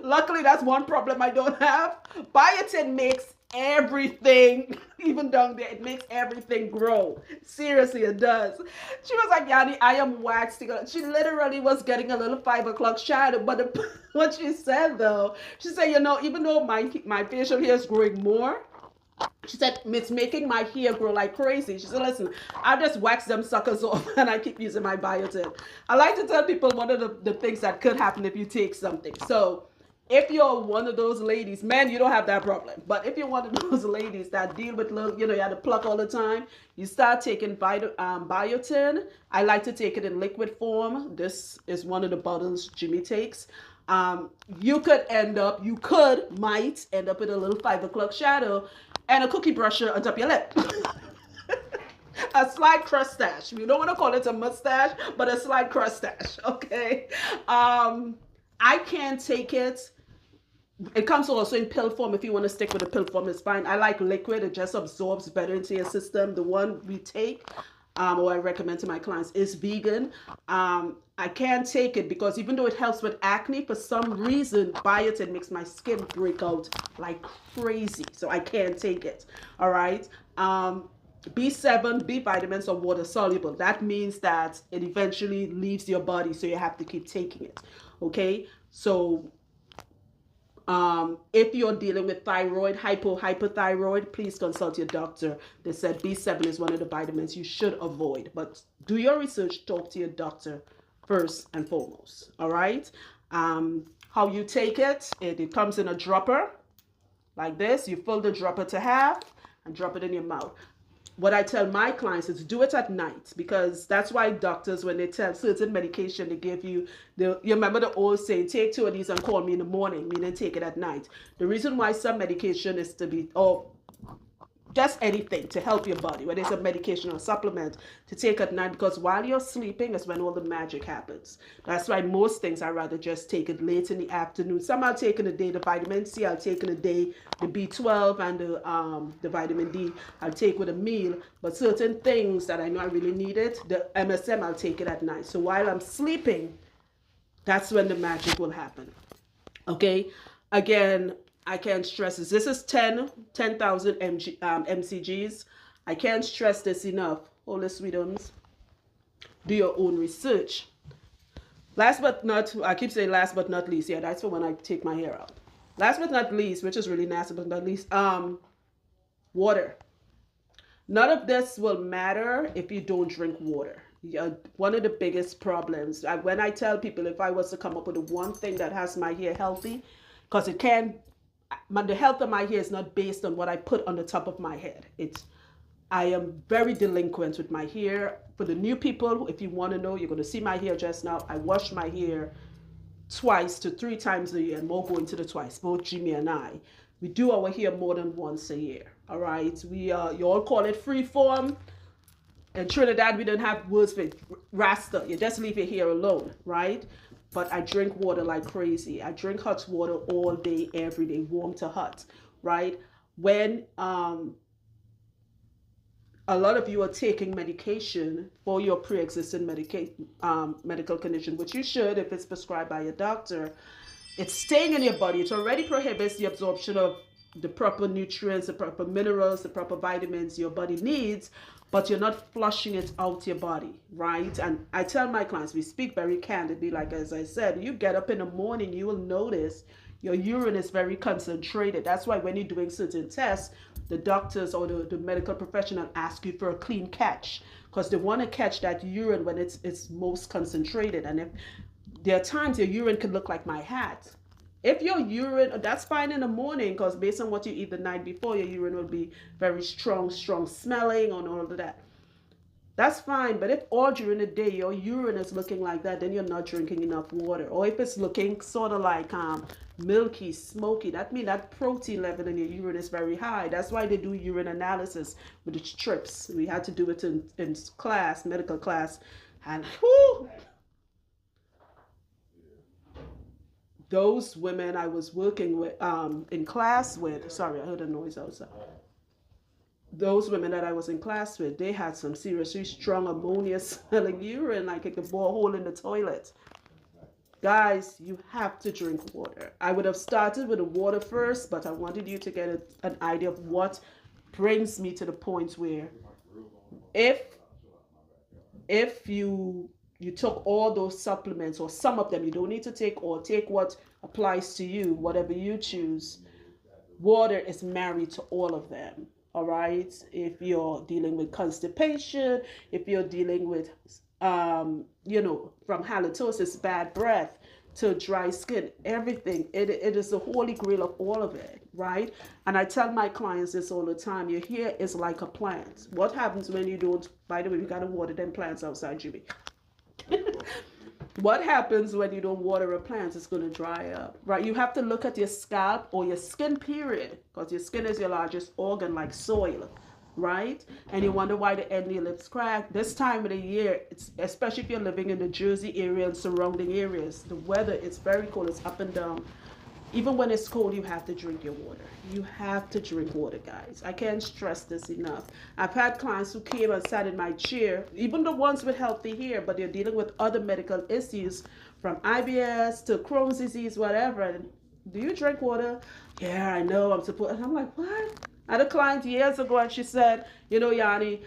luckily that's one problem I don't have. Biotin makes everything, even down there, it makes everything grow. Seriously, it does. She was like, Yanni, I am waxing. She literally was getting a little 5 o'clock shadow. But what she said, though, she said, even though my facial hair is growing more, she said, it's making my hair grow like crazy. She said, listen, I just wax them suckers off and I keep using my biotin. I like to tell people one of the things that could happen if you take something. So if you're one of those ladies, man, you don't have that problem. But if you're one of those ladies that deal with little, you have to pluck all the time, you start taking biotin. I like to take it in liquid form. This is one of the bottles Jimmy takes. You might end up with a little 5 o'clock shadow and a cookie brusher on top of your lip. A slight crustache. You don't want to call it a mustache, but a slight crustache, okay? I can't take it. It comes also in pill form. If you want to stick with the pill form, it's fine. I like liquid. It just absorbs better into your system. The one we take, or I recommend to my clients, is vegan. I can't take it because even though it helps with acne, for some reason, biotin makes my skin break out like crazy. So I can't take it. All right. B7, B vitamins are water soluble. That means that it eventually leaves your body, so you have to keep taking it. Okay. So if you're dealing with thyroid, hypothyroid, please consult your doctor. They said B7 is one of the vitamins you should avoid, but do your research, talk to your doctor first and foremost. All right. How you take it, it comes in a dropper like this. You fill the dropper to half and drop it in your mouth. What I tell my clients is do it at night, because that's why doctors, when they tell certain medication, they give you you remember the old saying, take 2 of these and call me in the morning, meaning take it at night. The reason why some medication is to be, or just anything to help your body, whether it's a medication or a supplement, to take at night, because while you're sleeping is when all the magic happens. That's why most things I rather just take it late in the afternoon. Some I'll take in the day, the vitamin C I'll take in the day, the B12 and the vitamin D I'll take with a meal. But certain things that I know I really need it, the MSM, I'll take it at night. So while I'm sleeping, that's when the magic will happen. Okay, again, I can't stress this. This is 10,000 mcgs. I can't stress this enough. Holy sweetums, do your own research. Last but not, I keep saying last but not least. Yeah, that's for when I take my hair out. Last but not least, which is really nasty but not least, water. None of this will matter if you don't drink water. One of the biggest problems, when I tell people, if I was to come up with the one thing that has my hair healthy, because it can, the health of my hair is not based on what I put on the top of my head. I am very delinquent with my hair. For the new people, if you want to know, you're going to see my hair just now. I wash my hair 2 to 3 times a year, and more going to the twice, both Jimmy and I. We do our hair more than once a year. All right. You all call it free form. In Trinidad, we don't have words for rasta. You just leave your hair alone, right? But I drink water like crazy. I drink hot water all day, every day, warm to hot, right? When a lot of you are taking medication for your pre-existing medical condition, which you should if it's prescribed by your doctor, it's staying in your body. It already prohibits the absorption of the proper nutrients, the proper minerals, the proper vitamins your body needs, but you're not flushing it out your body, right? And I tell my clients, we speak very candidly, like as I said, you get up in the morning, you will notice your urine is very concentrated. That's why when you're doing certain tests, the doctors or the medical professional ask you for a clean catch, because they want to catch that urine when it's most concentrated. And if there are times your urine could look like my hat. If your urine, that's fine in the morning, because based on what you eat the night before, your urine will be very strong smelling and all of that. That's fine. But if all during the day your urine is looking like that, then you're not drinking enough water. Or if it's looking sort of like milky, smoky, that means that protein level in your urine is very high. That's why they do urine analysis with the strips. We had to do it in class, medical class. And whoo, those women I was working with, in class with, sorry, I heard a noise outside. Those women that I was in class with, they had some seriously strong ammonia smelling urine, like it could bore a hole in the toilet. Guys, you have to drink water. I would have started with the water first, but I wanted you to get an idea of what brings me to the point where if you took all those supplements, or some of them, you don't need to take all, take what applies to you, whatever you choose. Water is married to all of them. All right. If you're dealing with constipation, if you're dealing with, from halitosis, bad breath, to dry skin, everything, it is the holy grail of all of it, right? And I tell my clients this all the time. Your hair is like a plant. What happens when you don't, by the way, we got to water them plants outside, Jimmy. What happens when you don't water a plant? It's going to dry up, right? You have to look at your scalp or your skin, period, because your skin is your largest organ, like soil, right? And you wonder why the end of your lips crack. This time of the year, especially if you're living in the Jersey area and surrounding areas, the weather is very cold. It's up and down. Even when it's cold, you have to drink your water. You have to drink water, guys. I can't stress this enough. I've had clients who came and sat in my chair, even the ones with healthy hair, but they're dealing with other medical issues, from IBS to Crohn's disease, whatever. And, do you drink water? Yeah, I know, I'm supposed. And I'm like, what? I had a client years ago, and she said, Yanni,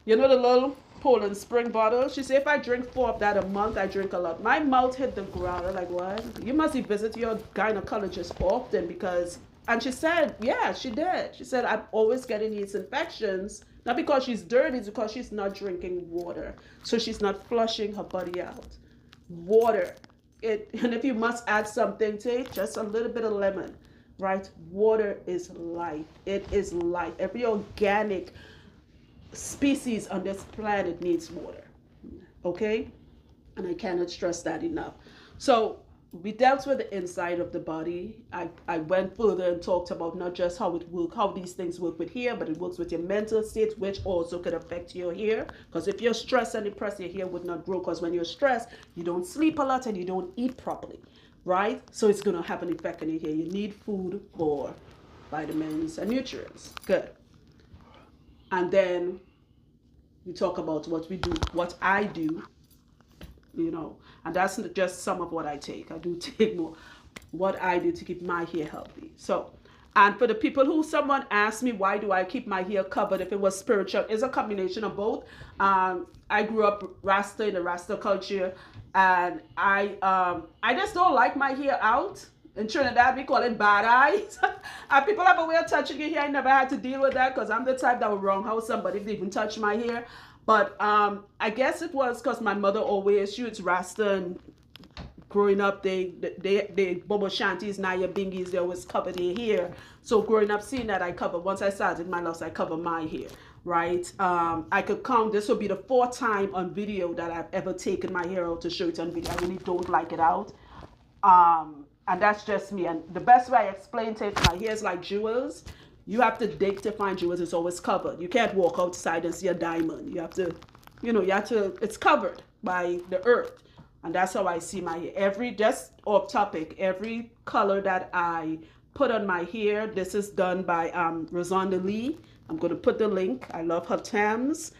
the little Pollen spring bottle. She said, if I drink 4 of that a month, I drink a lot. My mouth hit the ground. I'm like, what? You must visit your gynecologist often, because, and she said, yeah, she did. She said, I'm always getting these infections, not because she's dirty, it's because she's not drinking water. So she's not flushing her body out. water. And if you must add something to it, just a little bit of lemon, right? Water is life. It is life. Every organic species on this planet needs water. Okay? And I cannot stress that enough. So we dealt with the inside of the body. I went further and talked about not just how it works, how these things work with hair, but it works with your mental state, which also could affect your hair. Because if you're stressed and depressed, your hair would not grow. Because when you're stressed, you don't sleep a lot and you don't eat properly, right? So it's going to have an effect on your hair. You need food for vitamins and nutrients. Good. And then we talk about what we do, what I do, you know, and that's just some of what I take. I do take more what I do to keep my hair healthy. So, and for the people who someone asked me, why do I keep my hair covered if it was spiritual, it's a combination of both. I grew up Rasta in the Rasta culture, and I just don't like my hair out. In Trinidad, we call it bad eyes. And people have a way of touching your hair. I never had to deal with that because I'm the type that would wronghouse somebody if they even touch my hair. But I guess it was because my mother always, she was Rasta, and growing up, they Bobo Shanties, Naya Bingies, they always cover their hair. So growing up, seeing that I cover, once I started my loss, I cover my hair, right? I could count, this will be the 4th time on video that I've ever taken my hair out to show it on video. I really don't like it out. And that's just me. And the best way I explain to it, my hair is like jewels. You have to dig to find jewels. It's always covered. You can't walk outside and see a diamond. You have to, it's covered by the earth. And that's how I see my hair. Just off topic, every color that I put on my hair, this is done by Rosonda Lee. I'm going to put the link. I love her Thames.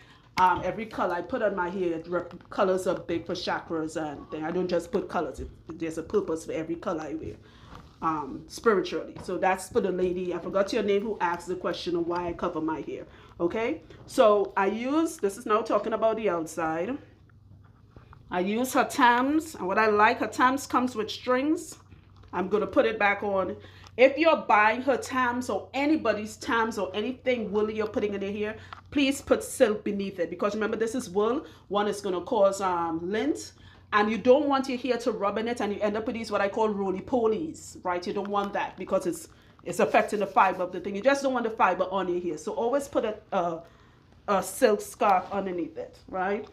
Every color I put on my hair, colors are big for chakras and things. I don't just put colors. There's a purpose for every color I wear, spiritually. So that's for the lady, I forgot your name, who asked the question of why I cover my hair. Okay, so this is now talking about the outside. I use her Thames, and what I like, her Thames comes with strings. I'm going to put it back on. If you're buying her Thames or anybody's Thames or anything woolly you're putting in your hair, please put silk beneath it, because remember, this is wool. One is going to cause lint, and you don't want your hair to rub in it and you end up with these what I call roly-polies, right? You don't want that because it's affecting the fiber of the thing. You just don't want the fiber on your hair. So always put a silk scarf underneath it, right?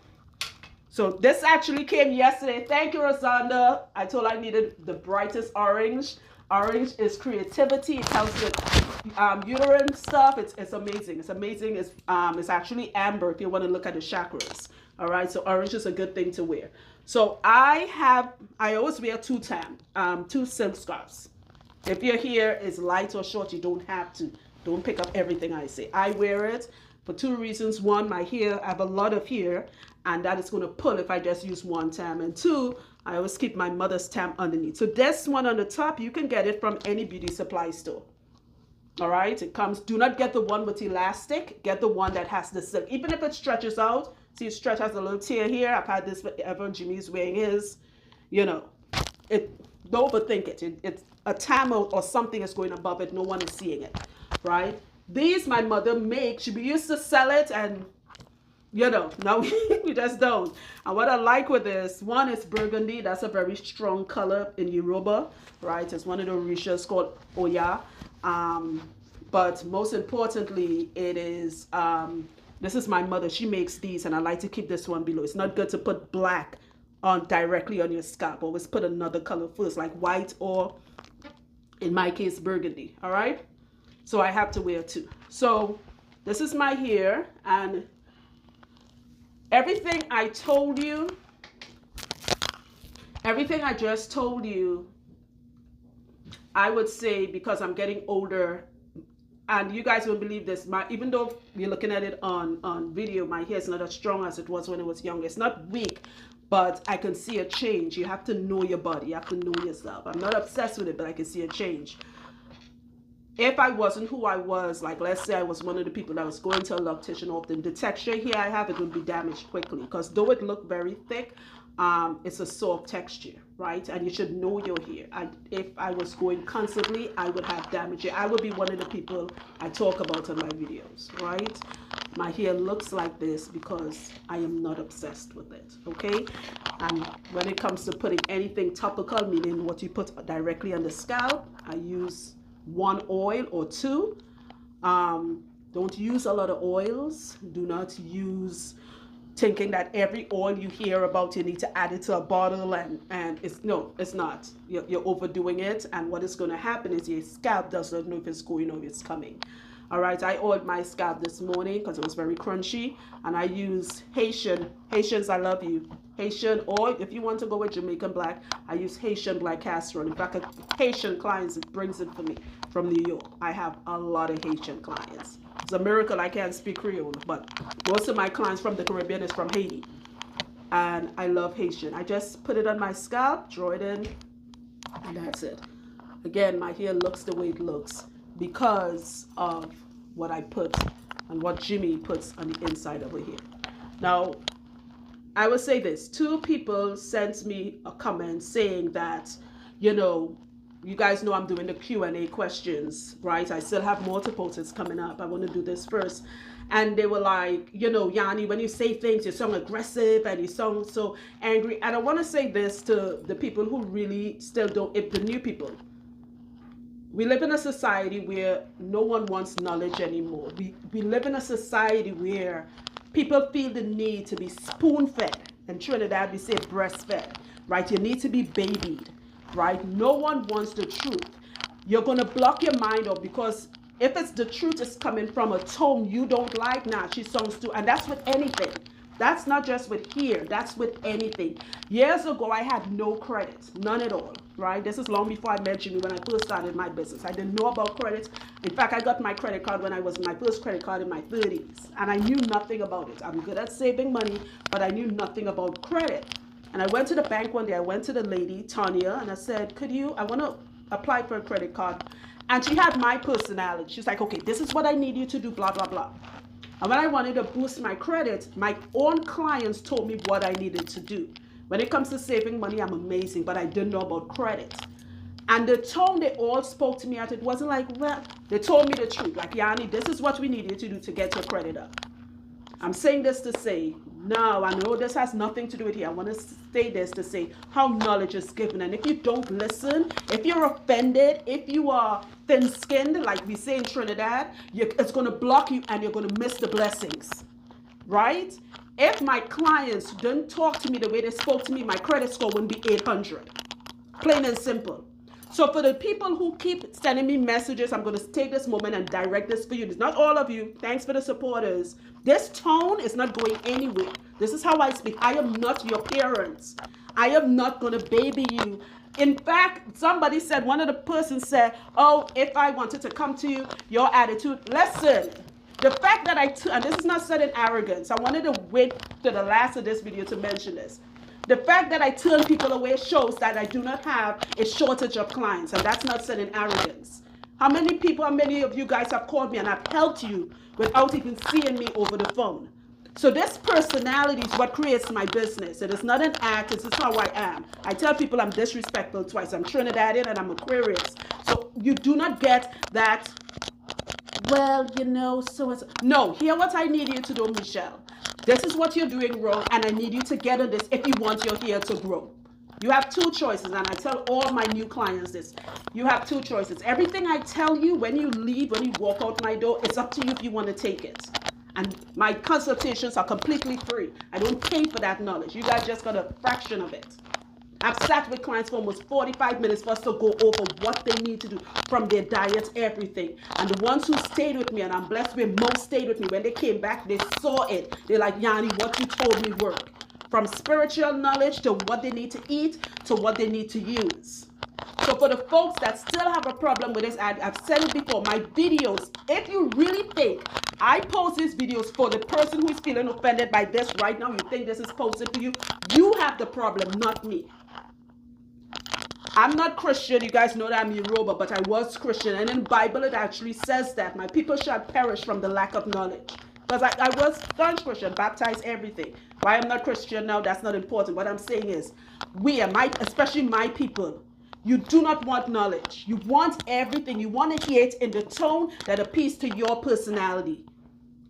So this actually came yesterday. Thank you, Rosanda. I told her I needed the brightest orange. Orange is creativity. It helps with uterine stuff. It's amazing. It's amazing. It's actually amber if you want to look at the chakras. All right. So orange is a good thing to wear. So I always wear two silk scarves. If your hair is light or short, you don't have to. Don't pick up everything I say. I wear it for 2 reasons. 1, my hair, I have a lot of hair, and that is going to pull if I just use one tam. And 2, I always keep my mother's tam underneath. So this one on the top, you can get it from any beauty supply store. All right, it comes, do not get the one with elastic, get the one that has the silk. Even if it stretches out, see, it stretch has a little tear here. I've had this forever. Jimmy's wearing his, don't overthink it. It's a tam or something is going above it. No one is seeing it, right? These my mother makes. She used to sell it, and now we just don't. And what I like with this, one is burgundy. That's a very strong color in Yoruba, right? It's one of the orishas called Oya. But most importantly, it is, this is my mother. She makes these, and I like to keep this one below. It's not good to put black directly on your scalp. Always put another color first, like white or, in my case, burgundy. All right? So I have to wear 2. So this is my hair, and everything I told you, everything I just told you, I would say, because I'm getting older, and you guys won't believe this, even though you're looking at it on video, my hair is not as strong as it was when it was younger. It's not weak, but I can see a change. You have to know your body. You have to know yourself. I'm not obsessed with it, but I can see a change. If I wasn't who I was, like let's say I was one of the people that was going to a loctician often, the texture here I have, it would be damaged quickly, because though it looked very thick, it's a soft texture, right? And you should know your hair. If I was going constantly, I would have damage. I would be one of the people I talk about in my videos, right? my hair looks like this because I am not obsessed with it, okay? And when it comes to putting anything topical, meaning what you put directly on the scalp, I use one oil or two. Don't use a lot of oils. Do not use thinking that every oil you hear about you need to add it to a bottle, and it's no, it's not. You're overdoing it, and what is going to happen is your scalp does not know if it's going or if it's coming. All right, I oiled my scalp this morning because it was very crunchy, and I use Haitians, I love you, Haitian, or if you want to go with Jamaican black, I use Haitian black castor oil. In fact, Haitian clients, it brings it for me from New York. I have a lot of Haitian clients. It's a miracle I can't speak Creole, but most of my clients from the Caribbean is from Haiti, and I love Haitian. I just put it on my scalp, draw it in, and that's it. Again, my hair looks the way it looks because of what I put and what Jimmy puts on the inside over here. Now, I will say this. 2 people sent me a comment saying that, you know, you guys know I'm doing the Q&A questions, right? I still have multiple posts coming up. I want to do this first. And they were like, you know, Yanni, when you say things, you sound aggressive and you sound so angry. And I want to say this to the people who really still don't, if the new people. We live in a society where no one wants knowledge anymore. We live in a society where people feel the need to be spoon-fed. In Trinidad, we say breastfed, right? You need to be babied, right? No one wants the truth. You're going to block your mind up because if it's the truth is coming from a tone you don't like, nah, she sounds too, and that's with anything. That's not just with hair, that's with anything. Years ago, I had no credit, none at all, right? This is long before I met Jimmy when I first started my business. I didn't know about credit. In fact, I got my credit card when I was in my first credit card in my 30s, and I knew nothing about it. I'm good at saving money, but I knew nothing about credit. And I went to the bank one day, I went to the lady, Tanya, and I said, I want to apply for a credit card. And she had my personality. She's like, okay, this is what I need you to do, blah, blah, blah. And when I wanted to boost my credit, my own clients told me what I needed to do. When it comes to saving money, I'm amazing, but I didn't know about credit. And the tone they all spoke to me at, it wasn't like, well, they told me the truth. Like, Yanni, this is what we need you to do to get your credit up. I'm saying this to say, no, I know this has nothing to do with here. I want to say this to say how knowledge is given. And if you don't listen, if you're offended, if you are thin-skinned, like we say in Trinidad, it's going to block you and you're going to miss the blessings, right? If my clients didn't talk to me the way they spoke to me, my credit score wouldn't be 800. Plain and simple. So for the people who keep sending me messages, I'm going to take this moment and direct this for you. It's not all of you. Thanks for the supporters. This tone is not going anywhere. This is how I speak. I am not your parents. I am not going to baby you. In fact, somebody said, one of the persons said, oh, if I wanted to come to you, your attitude. Listen, the fact that and this is not said in arrogance. I wanted to wait to the last of this video to mention this. The fact that I turn people away shows that I do not have a shortage of clients, and that's not said in arrogance. How many of you guys have called me and I've helped you without even seeing me over the phone? So this personality is what creates my business. It is not an act. This is how I am. I tell people I'm disrespectful twice. I'm Trinidadian and I'm Aquarius. So you do not get that, well, you know, so-and-so. No, hear what I need you to do, Michelle. This is what you're doing wrong, and I need you to get on this if you want your hair to grow. You have 2 choices, and I tell all my new clients this. You have 2 choices. Everything I tell you when you leave, when you walk out my door, it's up to you if you want to take it. And my consultations are completely free. I don't pay for that knowledge. You guys just got a fraction of it. I've sat with clients for almost 45 minutes for us to go over what they need to do from their diet, everything. And the ones who stayed with me, and I'm blessed with most stayed with me, when they came back, they saw it. They're like, Yanni, what you told me worked. From spiritual knowledge to what they need to eat to what they need to use. So for the folks that still have a problem with this, I've said it before, my videos, if you really think I post these videos for the person who is feeling offended by this right now, you think this is posted for you, you have the problem, not me. I'm not Christian. You guys know that I'm Yoruba, but I was Christian. And in the Bible, it actually says that my people shall perish from the lack of knowledge. Because I was staunch Christian, baptized, everything. Why I'm not Christian now, that's not important. What I'm saying is, especially my people, you do not want knowledge. You want everything. You want to hear it in the tone that appeals to your personality.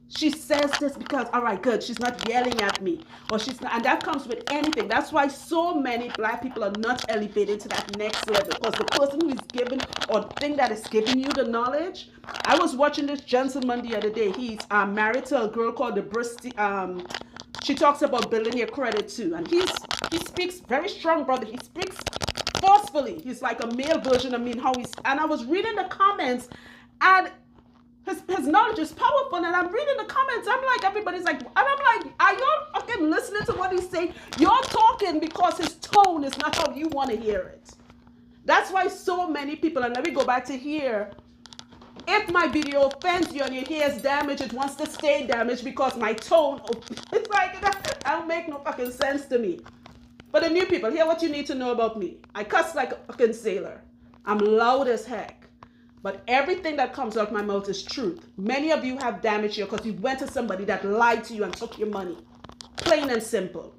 She says this because, all right, good, she's not yelling at me, or she's not, and that comes with anything. That's why so many black people are not elevated to that next level, because the person who is giving, or thing that is giving you the knowledge. I was watching this gentleman the other day. He's married to a girl called the Bristol. She talks about building your credit too, and he speaks very strong, brother. He speaks forcefully. He's like a male version of me in how he's. And I was reading the comments, and his knowledge is powerful, and I'm reading the comments. I'm like, everybody's like, and I'm like, are y'all fucking listening to what he's saying? You're talking because his tone is not how you want to hear it. That's why so many people, and let me go back to here. If my video offends you and your hair is damaged, it wants to stay damaged because my tone, it's like, that don't make no fucking sense to me. For the new people, hear what you need to know about me. I cuss like a fucking sailor. I'm loud as heck. But everything that comes out of my mouth is truth. Many of you have damaged here because you went to somebody that lied to you and took your money. Plain and simple.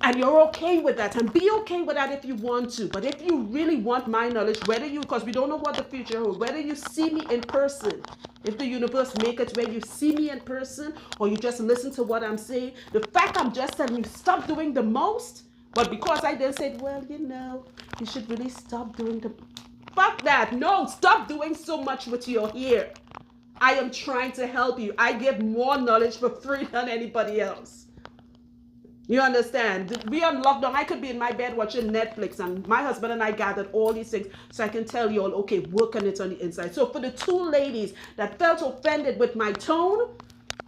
And you're okay with that. And be okay with that if you want to. But if you really want my knowledge, whether you, because we don't know what the future holds, whether you see me in person, if the universe make it where you see me in person, or you just listen to what I'm saying, the fact I'm just telling you, stop doing the most, but because I then said, well, you know, you should really stop doing the... Fuck that. No, stop doing so much with your hair. I am trying to help you. I give more knowledge for free than anybody else. You understand? We on lockdown. I could be in my bed watching Netflix, and my husband and I gathered all these things so I can tell you all, okay, work on it on the inside. So for the two ladies that felt offended with my tone,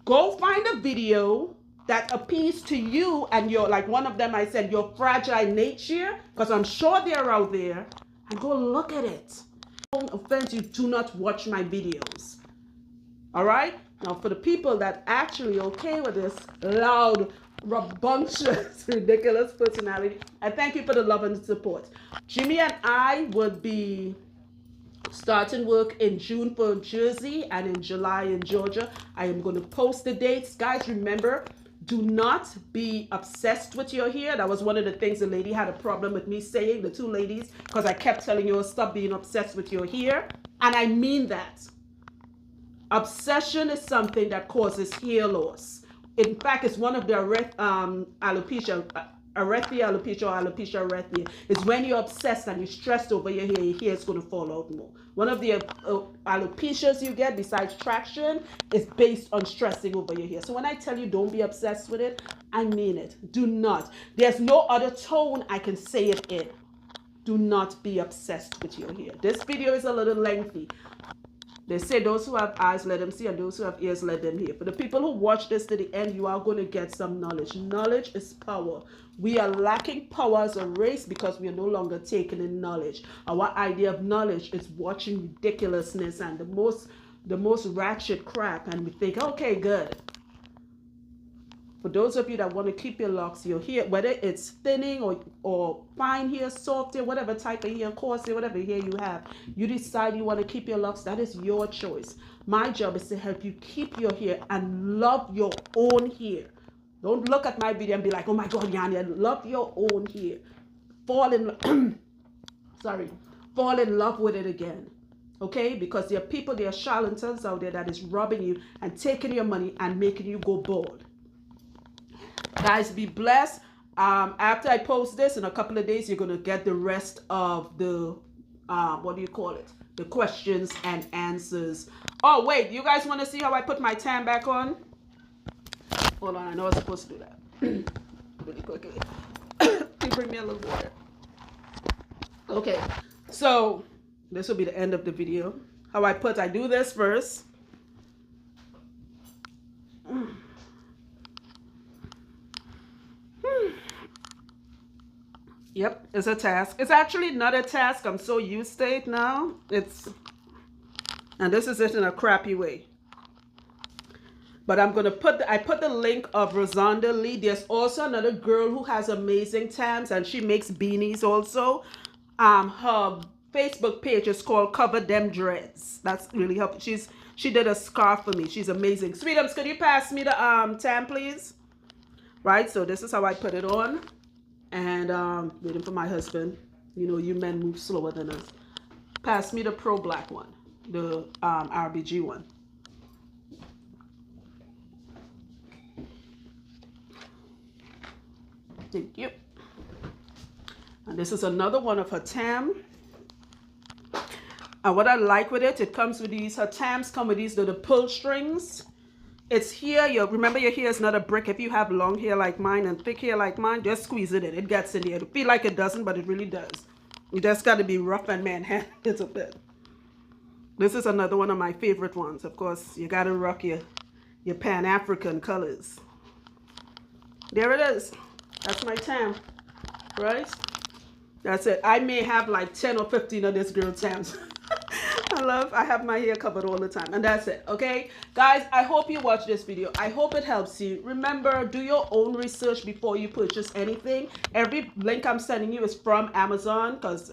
go find a video that appeals to you and your, like one of them I said, your fragile nature, because I'm sure they're out there, and go look at it. Don't offend you, do not watch my videos. All right? Now for the people that actually okay with this loud, rambunctious, ridiculous personality, I thank you for the love and the support. Jimmy and I would be starting work in June for Jersey and in July in Georgia. I am going to post the dates. Guys, remember, do not be obsessed with your hair. That was one of the things the lady had a problem with me saying, the two ladies, because I kept telling you, stop being obsessed with your hair. And I mean that. Obsession is something that causes hair loss. In fact, it's one of the alopecia, alopecia or alopecia areata. It's when you're obsessed and you're stressed over your hair is going to fall out more. One of the alopecias you get besides traction is based on stressing over your hair. So when I tell you don't be obsessed with it, I mean it. Do not. There's no other tone I can say it in. Do not be obsessed with your hair. This video is a little lengthy. They say those who have eyes, let them see, and those who have ears, let them hear. For the people who watch this to the end, you are going to get some knowledge. Knowledge is power. We are lacking power as a race because we are no longer taking in knowledge. Our idea of knowledge is watching ridiculousness and the most ratchet crap, and we think, okay, good. For those of you that want to keep your locks, your hair, whether it's thinning or fine hair, soft hair, whatever type of hair, coarse hair, whatever hair you have, you decide you want to keep your locks, that is your choice. My job is to help you keep your hair and love your own hair. Don't look at my video and be like, oh my God, Yannie, love your own hair. Fall in love with it again. Okay? Because there are people, there are charlatans out there that is robbing you and taking your money and making you go bald. Guys, be blessed. After I post this in a couple of days, you're going to get the rest of the, what do you call it? The questions and answers. Oh, wait. You guys want to see how I put my tan back on? Hold on. I know I was supposed to do that. Really quickly. Can you bring me a little water? Okay. So, this will be the end of the video. How I do this first. Yep, it's a task. It's actually not a task. I'm so used to it now. And this is it in a crappy way. But I'm gonna I put the link of Rosanda Lee. There's also another girl who has amazing tams and she makes beanies also. Her Facebook page is called Cover Them Dreads. That's really helpful. She did a scarf for me. She's amazing. Sweetums, could you pass me the tam, please? Right, so this is how I put it on. And waiting for my husband. You know, you men move slower than us. Pass me the Pro Black one, the RBG one. Thank you. And this is another one of her tam. And what I like with it, it comes with these, her tams come with these little pull strings. It's here, remember your hair is not a brick. If you have long hair like mine and thick hair like mine, just squeeze it in. It gets in there. It'll feel like it doesn't, but it really does. You just got to be rough and manhandled a bit. This is another one of my favorite ones. Of course, you got to rock your Pan-African colors. There it is. That's my tam, right? That's it. I may have like 10 or 15 of this girl tams. I have my hair covered all the time. And that's it, okay? Guys, I hope you watch this video. I hope it helps you. Remember, do your own research before you purchase anything. Every link I'm sending you is from Amazon because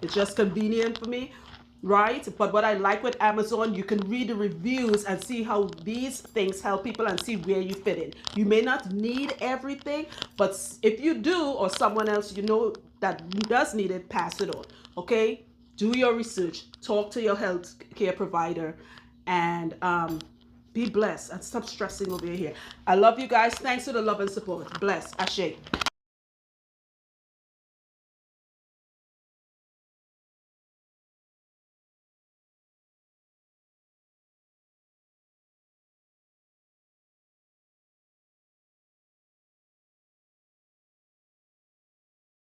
it's just convenient for me, right? But what I like with Amazon, you can read the reviews and see how these things help people and see where you fit in. You may not need everything, but if you do, or someone else you know that does need it, pass it on, okay? Do your research, talk to your health care provider, and be blessed and stop stressing over your hair. I love you guys. Thanks for the love and support. Bless. Ashe.